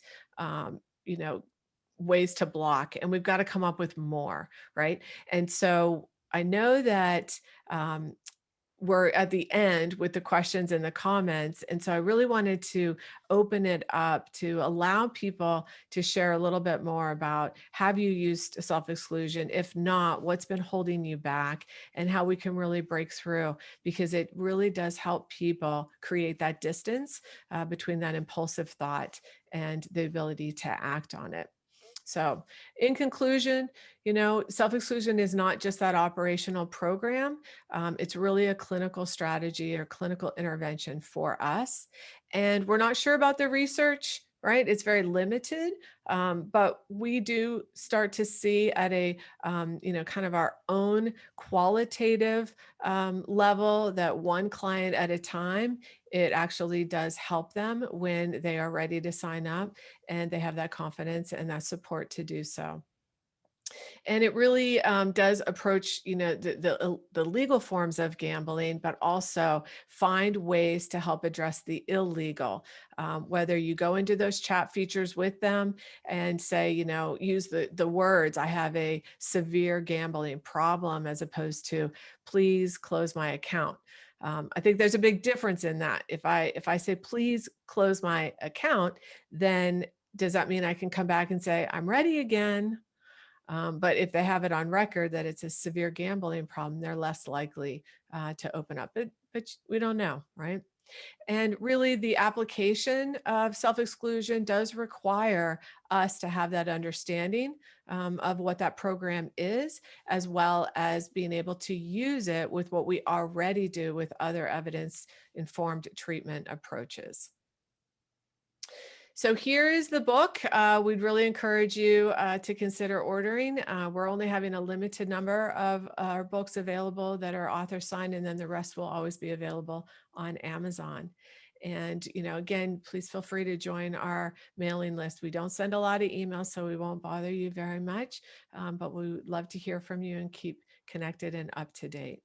ways to block, and we've got to come up with more, right? And so I know that we're at the end with the questions and the comments. And so I really wanted to open it up to allow people to share a little bit more about, have you used self-exclusion? If not, what's been holding you back, and how we can really break through, because it really does help people create that distance between that impulsive thought and the ability to act on it. So in conclusion, self-exclusion is not just that operational program. It's really a clinical strategy or clinical intervention for us. And we're not sure about the research, right? It's very limited, but we do start to see at a, kind of our own qualitative level, that one client at a time, it actually does help them when they are ready to sign up and they have that confidence and that support to do so. And it really does approach, the legal forms of gambling, but also find ways to help address the illegal. Whether you go into those chat features with them and say, use the words, I have a severe gambling problem, as opposed to, please close my account. I think there's a big difference in that. If I say, please close my account, then does that mean I can come back and say, I'm ready again? But if they have it on record that it's a severe gambling problem, they're less likely to open up. But we don't know, right? And really, the application of self-exclusion does require us to have that understanding of what that program is, as well as being able to use it with what we already do with other evidence-informed treatment approaches. So here is the book. We'd really encourage you to consider ordering. We're only having a limited number of our books available that are author signed, and then the rest will always be available on Amazon. And, again, please feel free to join our mailing list. We don't send a lot of emails, so we won't bother you very much, but we would love to hear from you and keep connected and up to date.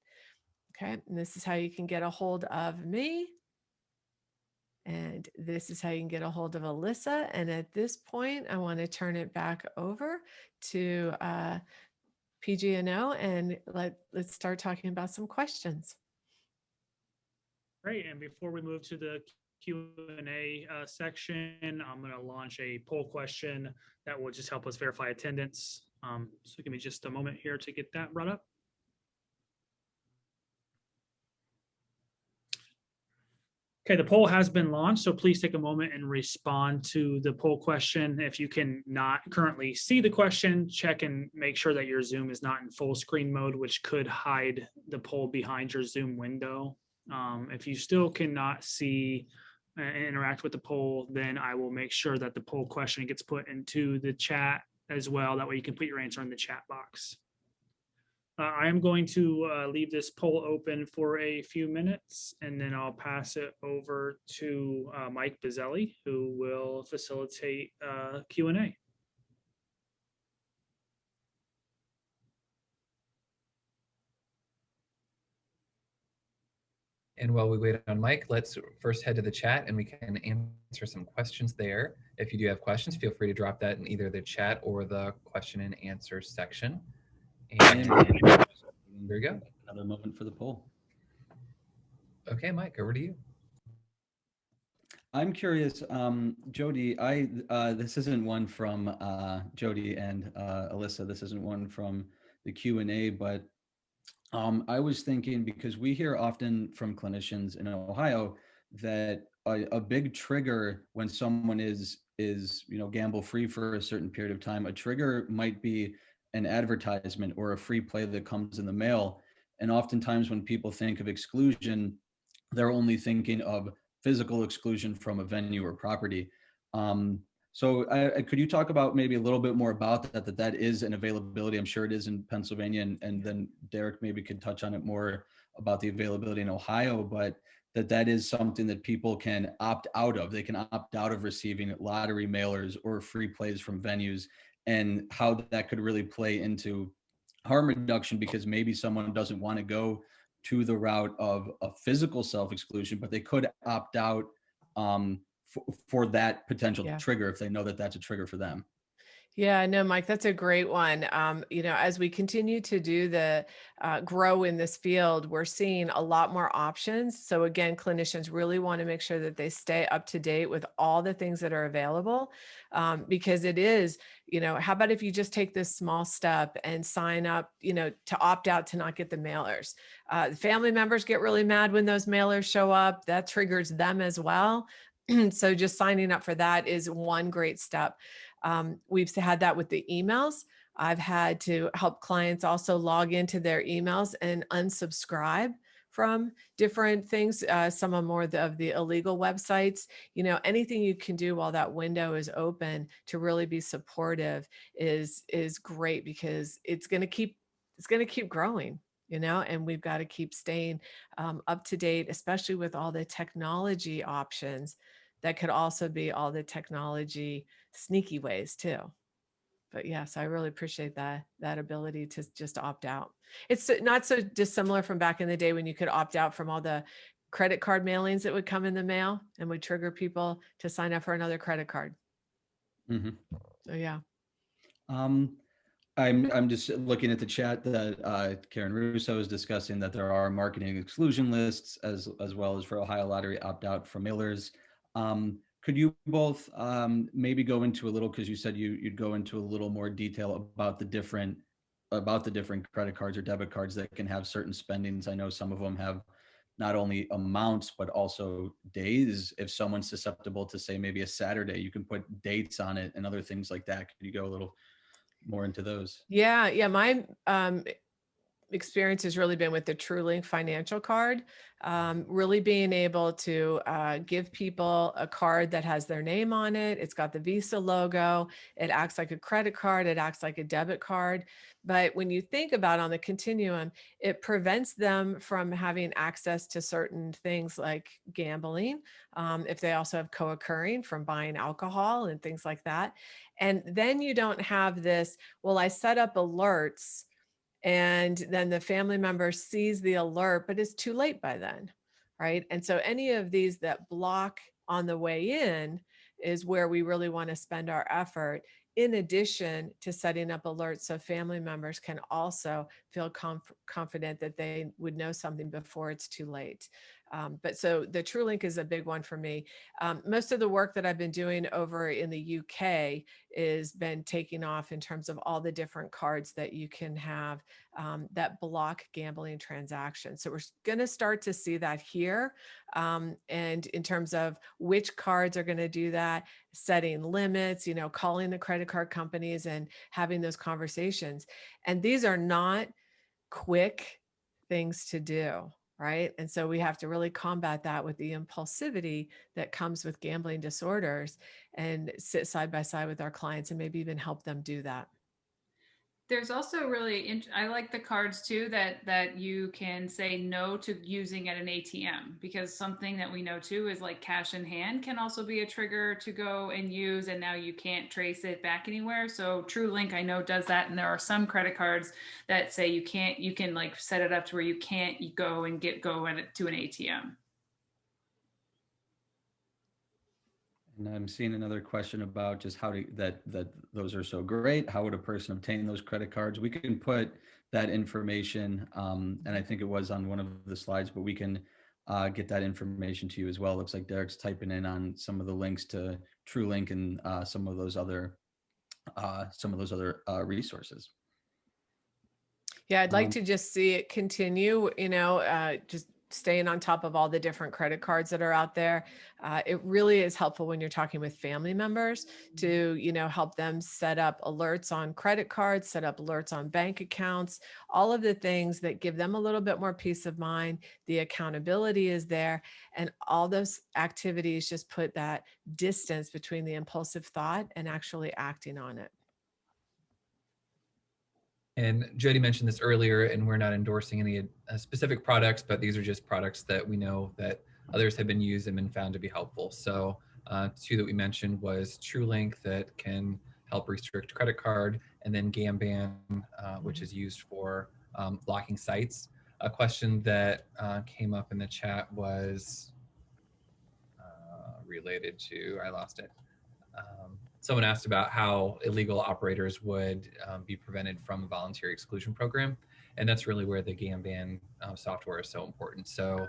Okay, and this is how you can get a hold of me. And this is how you can get a hold of Alyssa. And at this point, I want to turn it back over to PG&O, and let's start talking about some questions. Great. And before we move to the Q&A section, I'm going to launch a poll question that will just help us verify attendance. So give me just a moment here to get that brought up. Okay, the poll has been launched, so please take a moment and respond to the poll question. If you can not currently see the question, check and make sure that your Zoom is not in full screen mode, which could hide the poll behind your Zoom window. If you still cannot see and interact with the poll, then I will make sure that the poll question gets put into the chat as well. That way you can put your answer in the chat box. I am going to leave this poll open for a few minutes, and then I'll pass it over to Mike Bizzelli, who will facilitate Q&A. And while we wait on Mike, let's first head to the chat and we can answer some questions there. If you do have questions, feel free to drop that in either the chat or the question and answer section. And there we go. Another moment for the poll. Okay, Mike, over to you. I'm curious, Jody, this isn't one from Jody and Alyssa. This isn't one from the Q&A, but I was thinking, because we hear often from clinicians in Ohio that a big trigger when someone is gamble free for a certain period of time, a trigger might be an advertisement or a free play that comes in the mail. And oftentimes when people think of exclusion, they're only thinking of physical exclusion from a venue or property. So could you talk about maybe a little bit more about that is an availability? I'm sure it is in Pennsylvania, and then Derek maybe could touch on it more about the availability in Ohio, but that is something that people can opt out of. They can opt out of receiving lottery mailers or free plays from venues, and how that could really play into harm reduction, because maybe someone doesn't want to go to the route of a physical self-exclusion, but they could opt out for that potential trigger if they know that that's a trigger for them. Yeah, no, Mike, that's a great one. As we continue to do the grow in this field, we're seeing a lot more options. So again, clinicians really want to make sure that they stay up to date with all the things that are available, because it is, how about if you just take this small step and sign up, to opt out to not get the mailers. Family members get really mad when those mailers show up. That triggers them as well. So just signing up for that is one great step. We've had that with the emails. I've had to help clients also log into their emails and unsubscribe from different things. Some are more of the illegal websites. Anything you can do while that window is open to really be supportive is great, because it's going to keep growing. And we've got to keep staying up to date, especially with all the technology options that could also be all the technology sneaky ways too. But yes, I really appreciate that ability to just opt out. It's not so dissimilar from back in the day when you could opt out from all the credit card mailings that would come in the mail and would trigger people to sign up for another credit card. Mhm. So yeah. I'm just looking at the chat that Karen Russo is discussing that there are marketing exclusion lists as well as for Ohio Lottery opt out for mailers. Could you both maybe go into a little, because you said you'd go into a little more detail about the different credit cards or debit cards that can have certain spendings? I know some of them have not only amounts but also days. If someone's susceptible to, say, maybe a Saturday, you can put dates on it and other things like that. Could you go a little more into those? Yeah. My experience has really been with the TrueLink financial card, really being able to give people a card that has their name on it. It's got the Visa logo. It acts like a credit card. It acts like a debit card. But when you think about on the continuum, it prevents them from having access to certain things like gambling, if they also have co-occurring from buying alcohol and things like that. And then you don't have this, well, I set up alerts and then the family member sees the alert, but it's too late by then, right? And so any of these that block on the way in is where we really want to spend our effort, in addition to setting up alerts so family members can also feel confident that they would know something before it's too late. But so the TrueLink is a big one for me. Most of the work that I've been doing over in the UK is been taking off in terms of all the different cards that you can have that block gambling transactions. So we're going to start to see that here. And in terms of which cards are going to do that, setting limits, calling the credit card companies and having those conversations. And these are not quick things to do, right? And so we have to really combat that with the impulsivity that comes with gambling disorders and sit side by side with our clients and maybe even help them do that. There's also I like the cards too that you can say no to using at an ATM, because something that we know too is like cash in hand can also be a trigger to go and use, and now you can't trace it back anywhere. So TrueLink, I know, does that, and there are some credit cards that say you can like set it up to where you can't go and to an ATM. And I'm seeing another question about just how to that those are so great. How would a person obtain those credit cards? We can put that information, and I think it was on one of the slides, but we can get that information to you as well. It looks like Derek's typing in on some of the links to TrueLink and some of those other resources. Yeah, I'd like to just see it continue, just staying on top of all the different credit cards that are out there. It really is helpful when you're talking with family members to, help them set up alerts on credit cards, set up alerts on bank accounts, all of the things that give them a little bit more peace of mind. The accountability is there, and all those activities just put that distance between the impulsive thought and actually acting on it. And Jody mentioned this earlier, and we're not endorsing any specific products, but these are just products that we know that others have been used and been found to be helpful. So two that we mentioned was TrueLink, that can help restrict credit card, and then Gamban, which is used for blocking sites. A question that came up in the chat was related to, I lost it. someone asked about how illegal operators would be prevented from a voluntary exclusion program. And that's really where the GAMBAN software is so important. So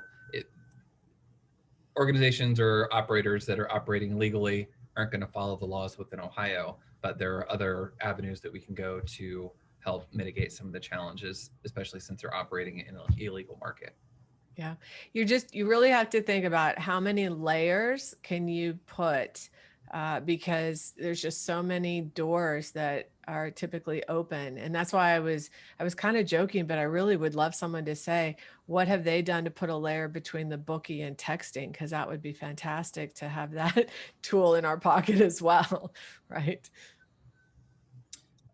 organizations or operators that are operating legally aren't going to follow the laws within Ohio, but there are other avenues that we can go to help mitigate some of the challenges, especially since they're operating in an illegal market. Yeah, you really have to think about how many layers can you put, because there's just so many doors that are typically open. And that's why I was kind of joking, but I really would love someone to say, what have they done to put a layer between the bookie and texting? Because that would be fantastic to have that tool in our pocket as well, right?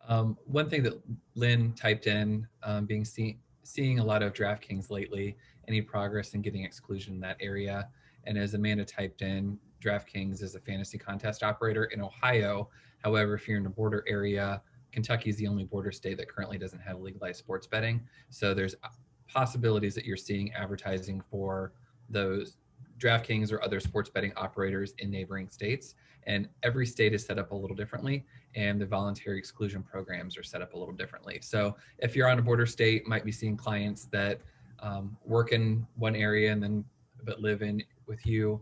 One thing that Lynn typed in, seeing a lot of DraftKings lately, any progress in getting exclusion in that area. And as Amanda typed in, DraftKings is a fantasy contest operator in Ohio. However, if you're in a border area, Kentucky is the only border state that currently doesn't have legalized sports betting. So there's possibilities that you're seeing advertising for those DraftKings or other sports betting operators in neighboring states. And every state is set up a little differently, and the voluntary exclusion programs are set up a little differently. So if you're on a border state, might be seeing clients that work in one area and then but live in with you,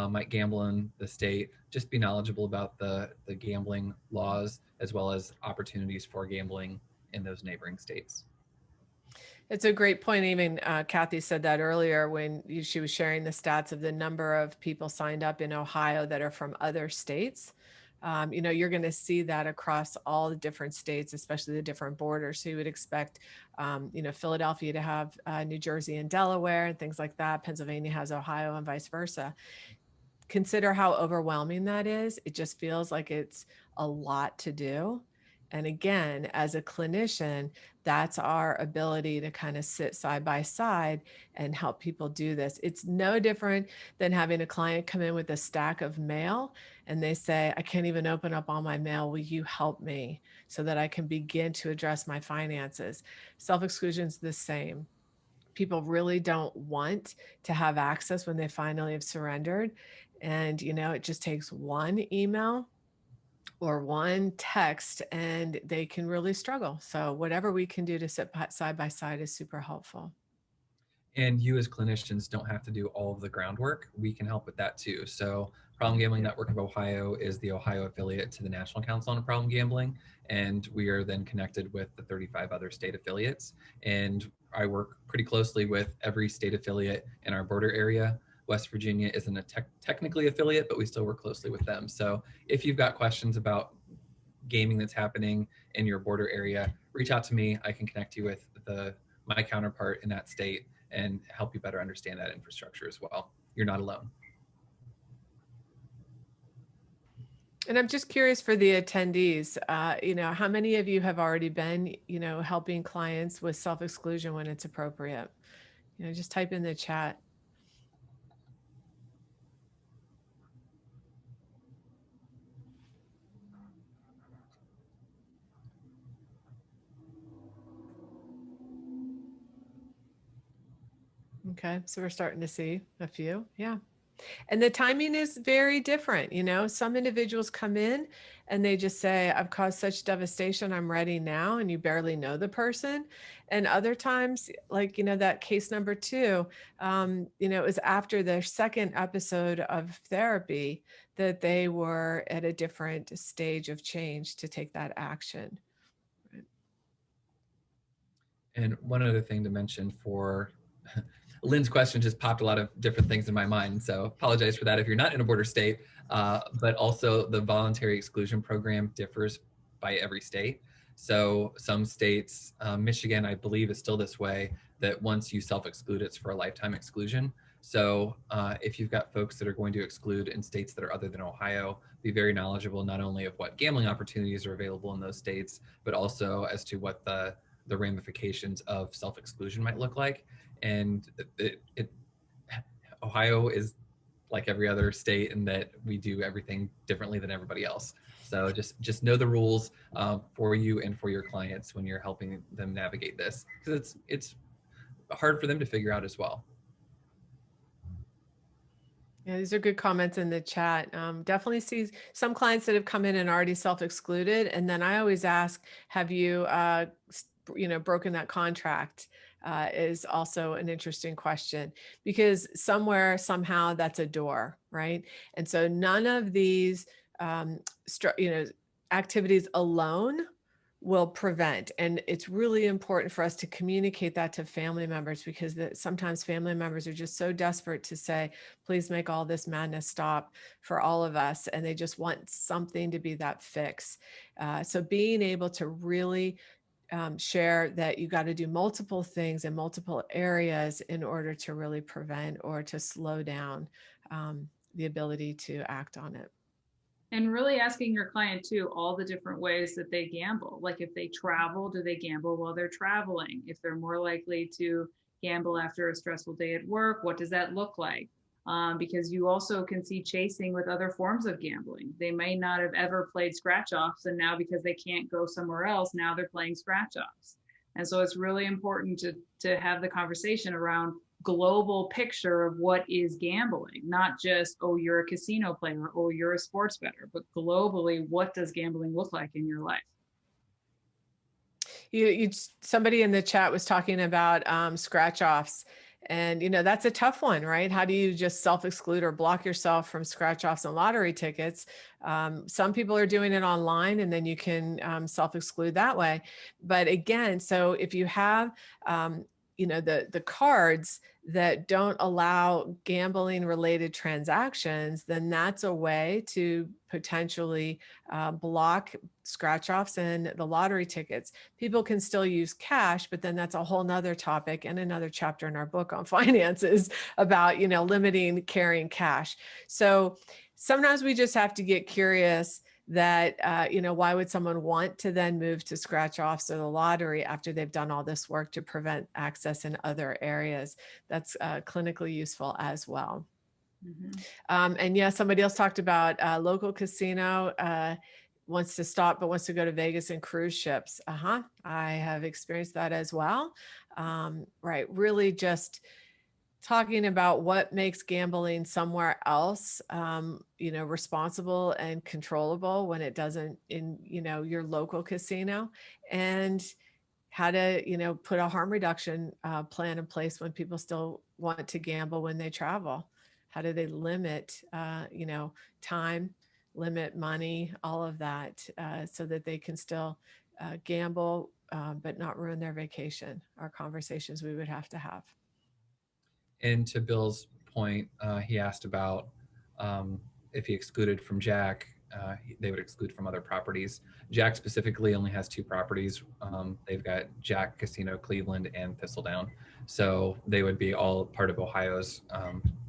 might gamble in the state. Just be knowledgeable about the gambling laws as well as opportunities for gambling in those neighboring states. It's a great point. Even Kathy said that earlier when she was sharing the stats of the number of people signed up in Ohio that are from other states. You're going to see that across all the different states, especially the different borders. So you would expect, Philadelphia to have New Jersey and Delaware and things like that. Pennsylvania has Ohio and vice versa. Consider how overwhelming that is. It just feels like it's a lot to do. And again, as a clinician, that's our ability to kind of sit side by side and help people do this. It's no different than having a client come in with a stack of mail and they say, I can't even open up all my mail. Will you help me so that I can begin to address my finances? Self-exclusion is the same. People really don't want to have access when they finally have surrendered. And, it just takes one email or one text and they can really struggle. So whatever we can do to sit side by side is super helpful. And you as clinicians don't have to do all of the groundwork. We can help with that too. So Problem Gambling Network of Ohio is the Ohio affiliate to the National Council on Problem Gambling. And we are then connected with the 35 other state affiliates. And I work pretty closely with every state affiliate in our border area. West Virginia isn't a technically affiliate, but we still work closely with them. So if you've got questions about gaming that's happening in your border area, reach out to me. I can connect you with my counterpart in that state and help you better understand that infrastructure as well. You're not alone. And I'm just curious for the attendees, how many of you have already been, helping clients with self-exclusion when it's appropriate? Just type in the chat. Okay, so we're starting to see a few. Yeah. And the timing is very different. Some individuals come in and they just say, I've caused such devastation, I'm ready now. And you barely know the person. And other times, like, that case number 2, it was after their second episode of therapy that they were at a different stage of change to take that action. And one other thing to mention for Lynn's question just popped a lot of different things in my mind. So apologize for that if you're not in a border state, but also the voluntary exclusion program differs by every state. So some states, Michigan, I believe is still this way, that once you self-exclude, it's for a lifetime exclusion. So if you've got folks that are going to exclude in states that are other than Ohio, be very knowledgeable not only of what gambling opportunities are available in those states, but also as to what the ramifications of self-exclusion might look like. And Ohio is like every other state in that we do everything differently than everybody else. So just know the rules for you and for your clients when you're helping them navigate this, because it's hard for them to figure out as well. Yeah, these are good comments in the chat. Definitely see some clients that have come in and already self-excluded. And then I always ask, have you, broken that contract? Is also an interesting question, because somewhere, somehow that's a door, right? And so none of these, activities alone will prevent. And it's really important for us to communicate that to family members, because sometimes family members are just so desperate to say, please make all this madness stop for all of us. And they just want something to be that fix. So being able to really share that you got to do multiple things in multiple areas in order to really prevent or to slow down the ability to act on it. And really asking your client too, all the different ways that they gamble. Like if they travel, do they gamble while they're traveling? If they're more likely to gamble after a stressful day at work, what does that look like? Because you also can see chasing with other forms of gambling. They may not have ever played scratch offs, and now because they can't go somewhere else, now they're playing scratch offs. And so it's really important to have the conversation around global picture of what is gambling, not just, oh, you're a casino player, oh, you're a sports bettor, but globally, what does gambling look like in your life? Somebody in the chat was talking about scratch offs, and that's a tough one, right? How do you just self-exclude or block yourself from scratch offs and lottery tickets? Some people are doing it online, and then you can self-exclude that way. But again, so if you have the cards that don't allow gambling related transactions, then that's a way to potentially block scratch offs and the lottery tickets. People can still use cash, but then that's a whole nother topic and another chapter in our book on finances about, limiting carrying cash. So sometimes we just have to get curious that, why would someone want to then move to scratch offs or the lottery after they've done all this work to prevent access in other areas? That's clinically useful as well. Mm-hmm. And yeah, somebody else talked about local casino, wants to stop, but wants to go to Vegas and cruise ships. I have experienced that as well. Right. Really just talking about what makes gambling somewhere else, responsible and controllable when it doesn't in, your local casino, and how to, put a harm reduction plan in place when people still want to gamble when they travel. How do they limit, time, limit money, all of that, so that they can still gamble, but not ruin their vacation? Are conversations we would have to have. And to Bill's point, he asked about if he excluded from Jack, they would exclude from other properties. Jack specifically only has 2 properties. They've got Jack Casino, Cleveland, and Thistledown. So they would be all part of Ohio's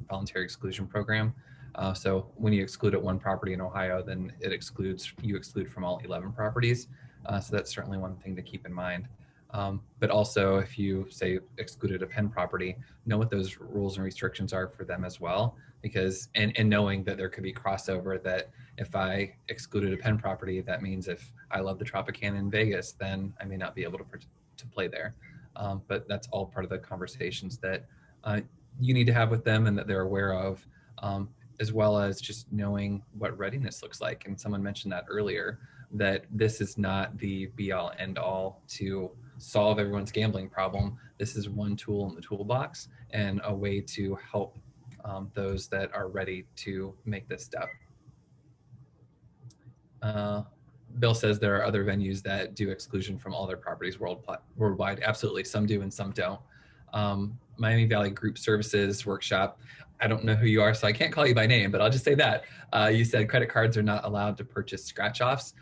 voluntary exclusion program. So when you exclude at one property in Ohio, then you exclude from all 11 properties. So that's certainly one thing to keep in mind. But also, if you say excluded a Penn property, know what those rules and restrictions are for them as well, because and knowing that there could be crossover, that if I excluded a Penn property, that means if I love the Tropicana in Vegas, then I may not be able to play there. But that's all part of the conversations that you need to have with them and that they're aware of, as well as just knowing what readiness looks like. And someone mentioned that earlier, that this is not the be all end all to solve everyone's gambling problem. This is one tool in the toolbox and a way to help those that are ready to make this step. Bill says there are other venues that do exclusion from all their properties worldwide. Absolutely, some do and some don't. Miami Valley Group Services Workshop, I don't know who you are, so I can't call you by name, but I'll just say that. You said credit cards are not allowed to purchase scratch-offs.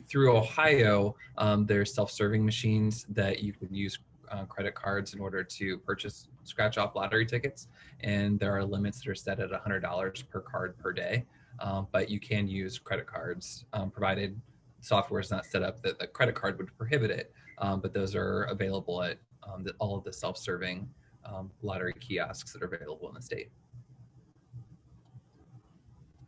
Through Ohio, there's self-serving machines that you can use credit cards in order to purchase scratch-off lottery tickets, and there are limits that are set at $100 per card per day. But you can use credit cards, provided software is not set up that the credit card would prohibit it. But those are available at all of the self-serving lottery kiosks that are available in the state.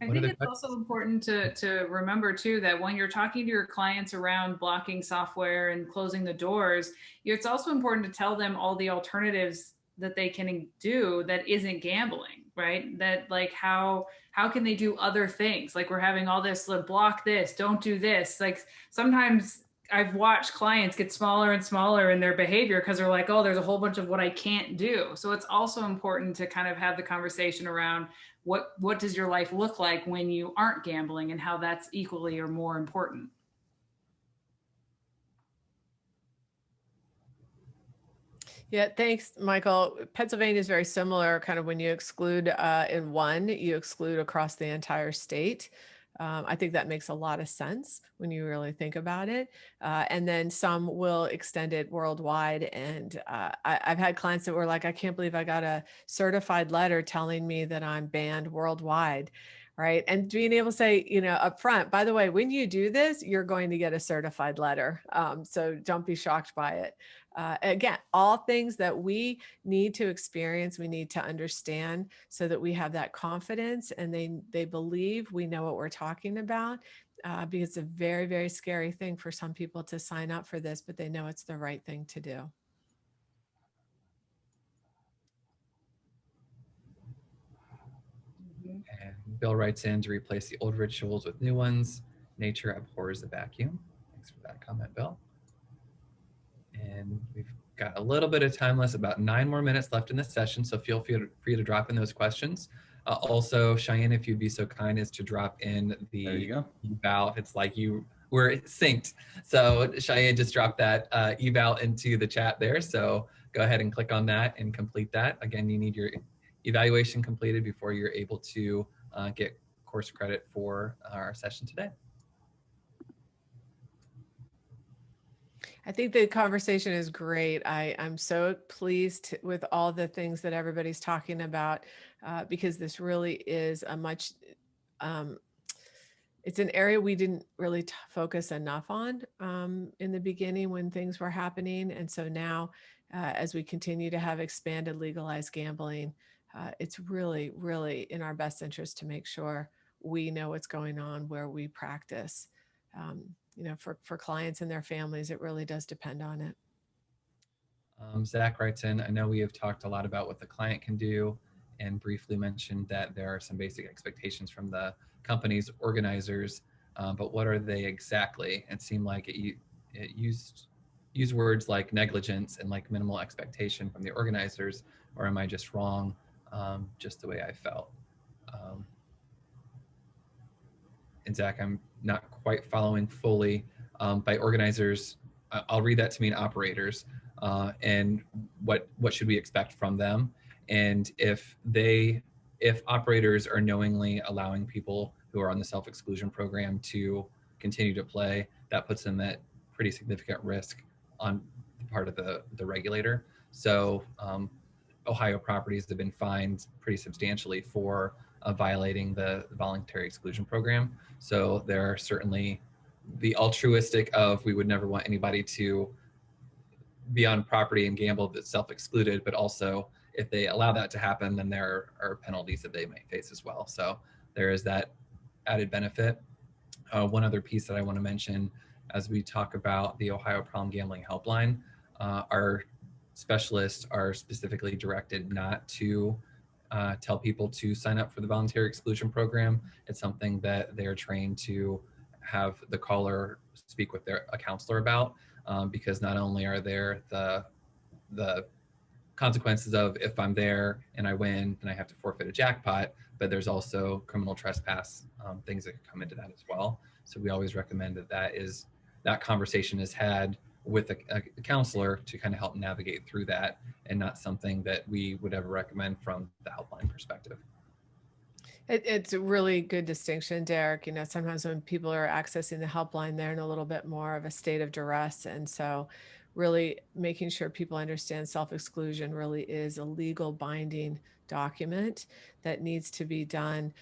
I think it's also important to remember too, that when you're talking to your clients around blocking software and closing the doors, it's also important to tell them all the alternatives that they can do that isn't gambling. right? That like how can they do other things? Like we're having all this, like, block this, don't do this. Like sometimes I've watched clients get smaller and smaller in their behavior because they're like, oh, there's a whole bunch of what I can't do. So it's also important to kind of have the conversation around what does your life look like when you aren't gambling, and how that's equally or more important. Yeah, thanks, Michael. Pennsylvania is very similar. Kind of when you exclude in one, you exclude across the entire state. I think that makes a lot of sense when you really think about it. And then some will extend it worldwide. And I've had clients that were like, I can't believe I got a certified letter telling me that I'm banned worldwide. Right. And being able to say, you know, up front, by the way, when you do this, you're going to get a certified letter. So don't be shocked by it. Again, all things that we need to experience, we need to understand so that we have that confidence and they believe we know what we're talking about, because it's a very, very scary thing for some people to sign up for this, but they know it's the right thing to do. And Bill writes in to replace the old rituals with new ones. Nature abhors a vacuum. Thanks for that comment, Bill. And we've got a little bit of time left, about 9 more minutes left in this session, so feel free to drop in those questions. Also, Cheyenne, if you'd be so kind as to drop in the eval. It's like you were synced. So Cheyenne just dropped that eval into the chat there. So go ahead and click on that and complete that. Again, you need your evaluation completed before you're able to get course credit for our session today. I think the conversation is great. I'm so pleased with all the things that everybody's talking about, because this really is a much, it's an area we didn't really focus enough on in the beginning when things were happening. And so now, as we continue to have expanded legalized gambling, it's really, really in our best interest to make sure we know what's going on where we practice. You know, for clients and their families, it really does depend on it. Zach writes in, I know we have talked a lot about what the client can do and briefly mentioned that there are some basic expectations from the company's organizers, but what are they exactly? It seemed like it used words like negligence and like minimal expectation from the organizers, or am I just wrong? Just the way I felt. And Zach, I'm not quite following fully. By organizers, I'll read that to mean operators, and what should we expect from them? And if operators are knowingly allowing people who are on the self-exclusion program to continue to play, that puts them at pretty significant risk on the part of the regulator. So Ohio properties have been fined pretty substantially for violating the voluntary exclusion program. So there are certainly the altruistic of we would never want anybody to be on property and gamble that's self-excluded, but also if they allow that to happen, then there are penalties that they may face as well. So there is that added benefit. One other piece that I want to mention as we talk about the Ohio Problem Gambling Helpline, our specialists are specifically directed not to tell people to sign up for the voluntary exclusion program. It's something that they're trained to have the caller speak with a counselor about, because not only are there the consequences of if I'm there and I win, then I have to forfeit a jackpot, but there's also criminal trespass, things that could come into that as well. So we always recommend that conversation is had with a counselor to kind of help navigate through that, and not something that we would ever recommend from the helpline perspective. It's a really good distinction, Derek. You know, sometimes when people are accessing the helpline, they're in a little bit more of a state of duress. And so really making sure people understand self-exclusion really is a legal binding document that needs to be done.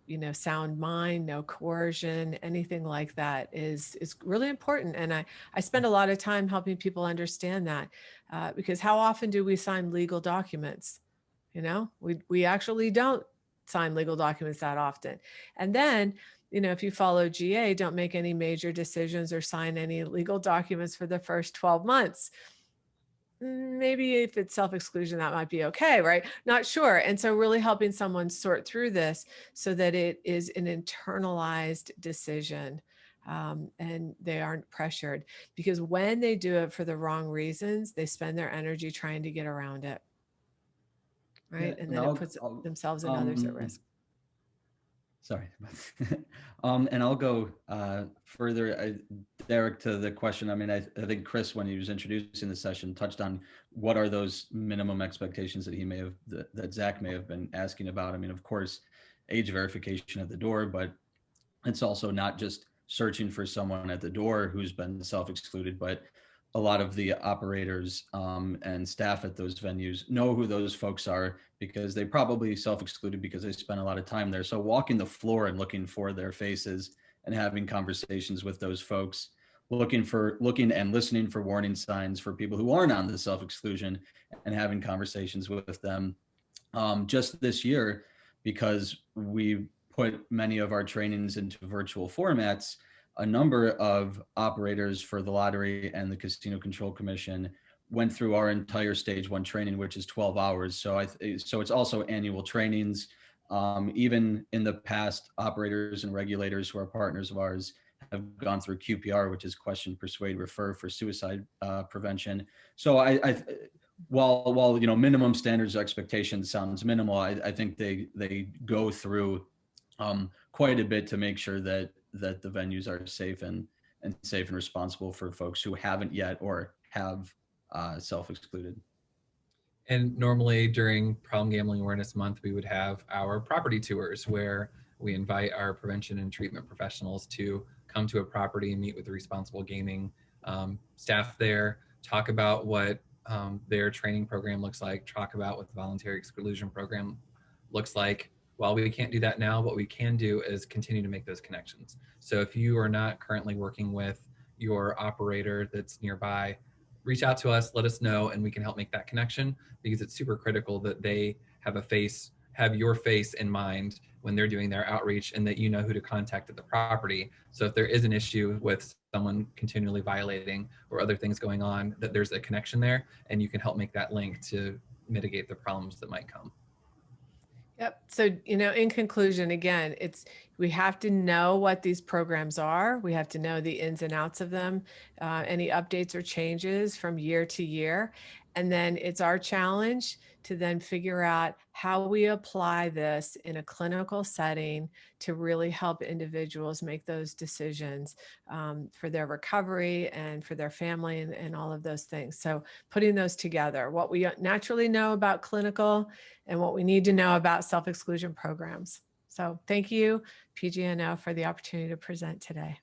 You know, sound mind, no coercion, anything like that is really important. And I spend a lot of time helping people understand that, because how often do we sign legal documents? You know, we actually don't sign legal documents that often. And then, you know, if you follow GA, don't make any major decisions or sign any legal documents for the first 12 months. maybe if it's self-exclusion, that might be okay, right? Not sure. And so really helping someone sort through this so that it is an internalized decision, and they aren't pressured, because when they do it for the wrong reasons, they spend their energy trying to get around it. Right. And then it puts themselves and others at risk. Sorry. And I'll go further, Derek, to the question. I mean, I think Chris, when he was introducing the session, touched on what are those minimum expectations that he may have, that Zach may have been asking about. I mean, of course, age verification at the door, but it's also not just searching for someone at the door who's been self-excluded, but a lot of the operators and staff at those venues know who those folks are because they probably self-excluded because they spent a lot of time there. So walking the floor and looking for their faces and having conversations with those folks, looking and listening for warning signs for people who aren't on the self-exclusion and having conversations with them. Just this year, because we put many of our trainings into virtual formats, a number of operators for the lottery and the Casino Control Commission went through our entire stage 1 training, which is 12 hours. So so it's also annual trainings. Even in the past, operators and regulators who are partners of ours have gone through QPR, which is question, persuade, refer for suicide prevention. So while minimum standards expectations sounds minimal, I think they go through quite a bit to make sure that the venues are safe and responsible for folks who haven't yet or have self-excluded. And normally during Problem Gambling Awareness Month, we would have our property tours where we invite our prevention and treatment professionals to come to a property and meet with the responsible gaming staff there, talk about what their training program looks like, talk about what the voluntary exclusion program looks like. While we can't do that now, what we can do is continue to make those connections. So if you are not currently working with your operator that's nearby, reach out to us, let us know, and we can help make that connection, because it's super critical that they have your face in mind when they're doing their outreach, and that you know who to contact at the property. So if there is an issue with someone continually violating or other things going on, that there's a connection there, and you can help make that link to mitigate the problems that might come. Yep. So, in conclusion, again, we have to know what these programs are. We have to know the ins and outs of them, any updates or changes from year to year. And then it's our challenge to then figure out how we apply this in a clinical setting to really help individuals make those decisions for their recovery and for their family and all of those things. So putting those together, what we naturally know about clinical and what we need to know about self-exclusion programs. So thank you, PGNO, for the opportunity to present today.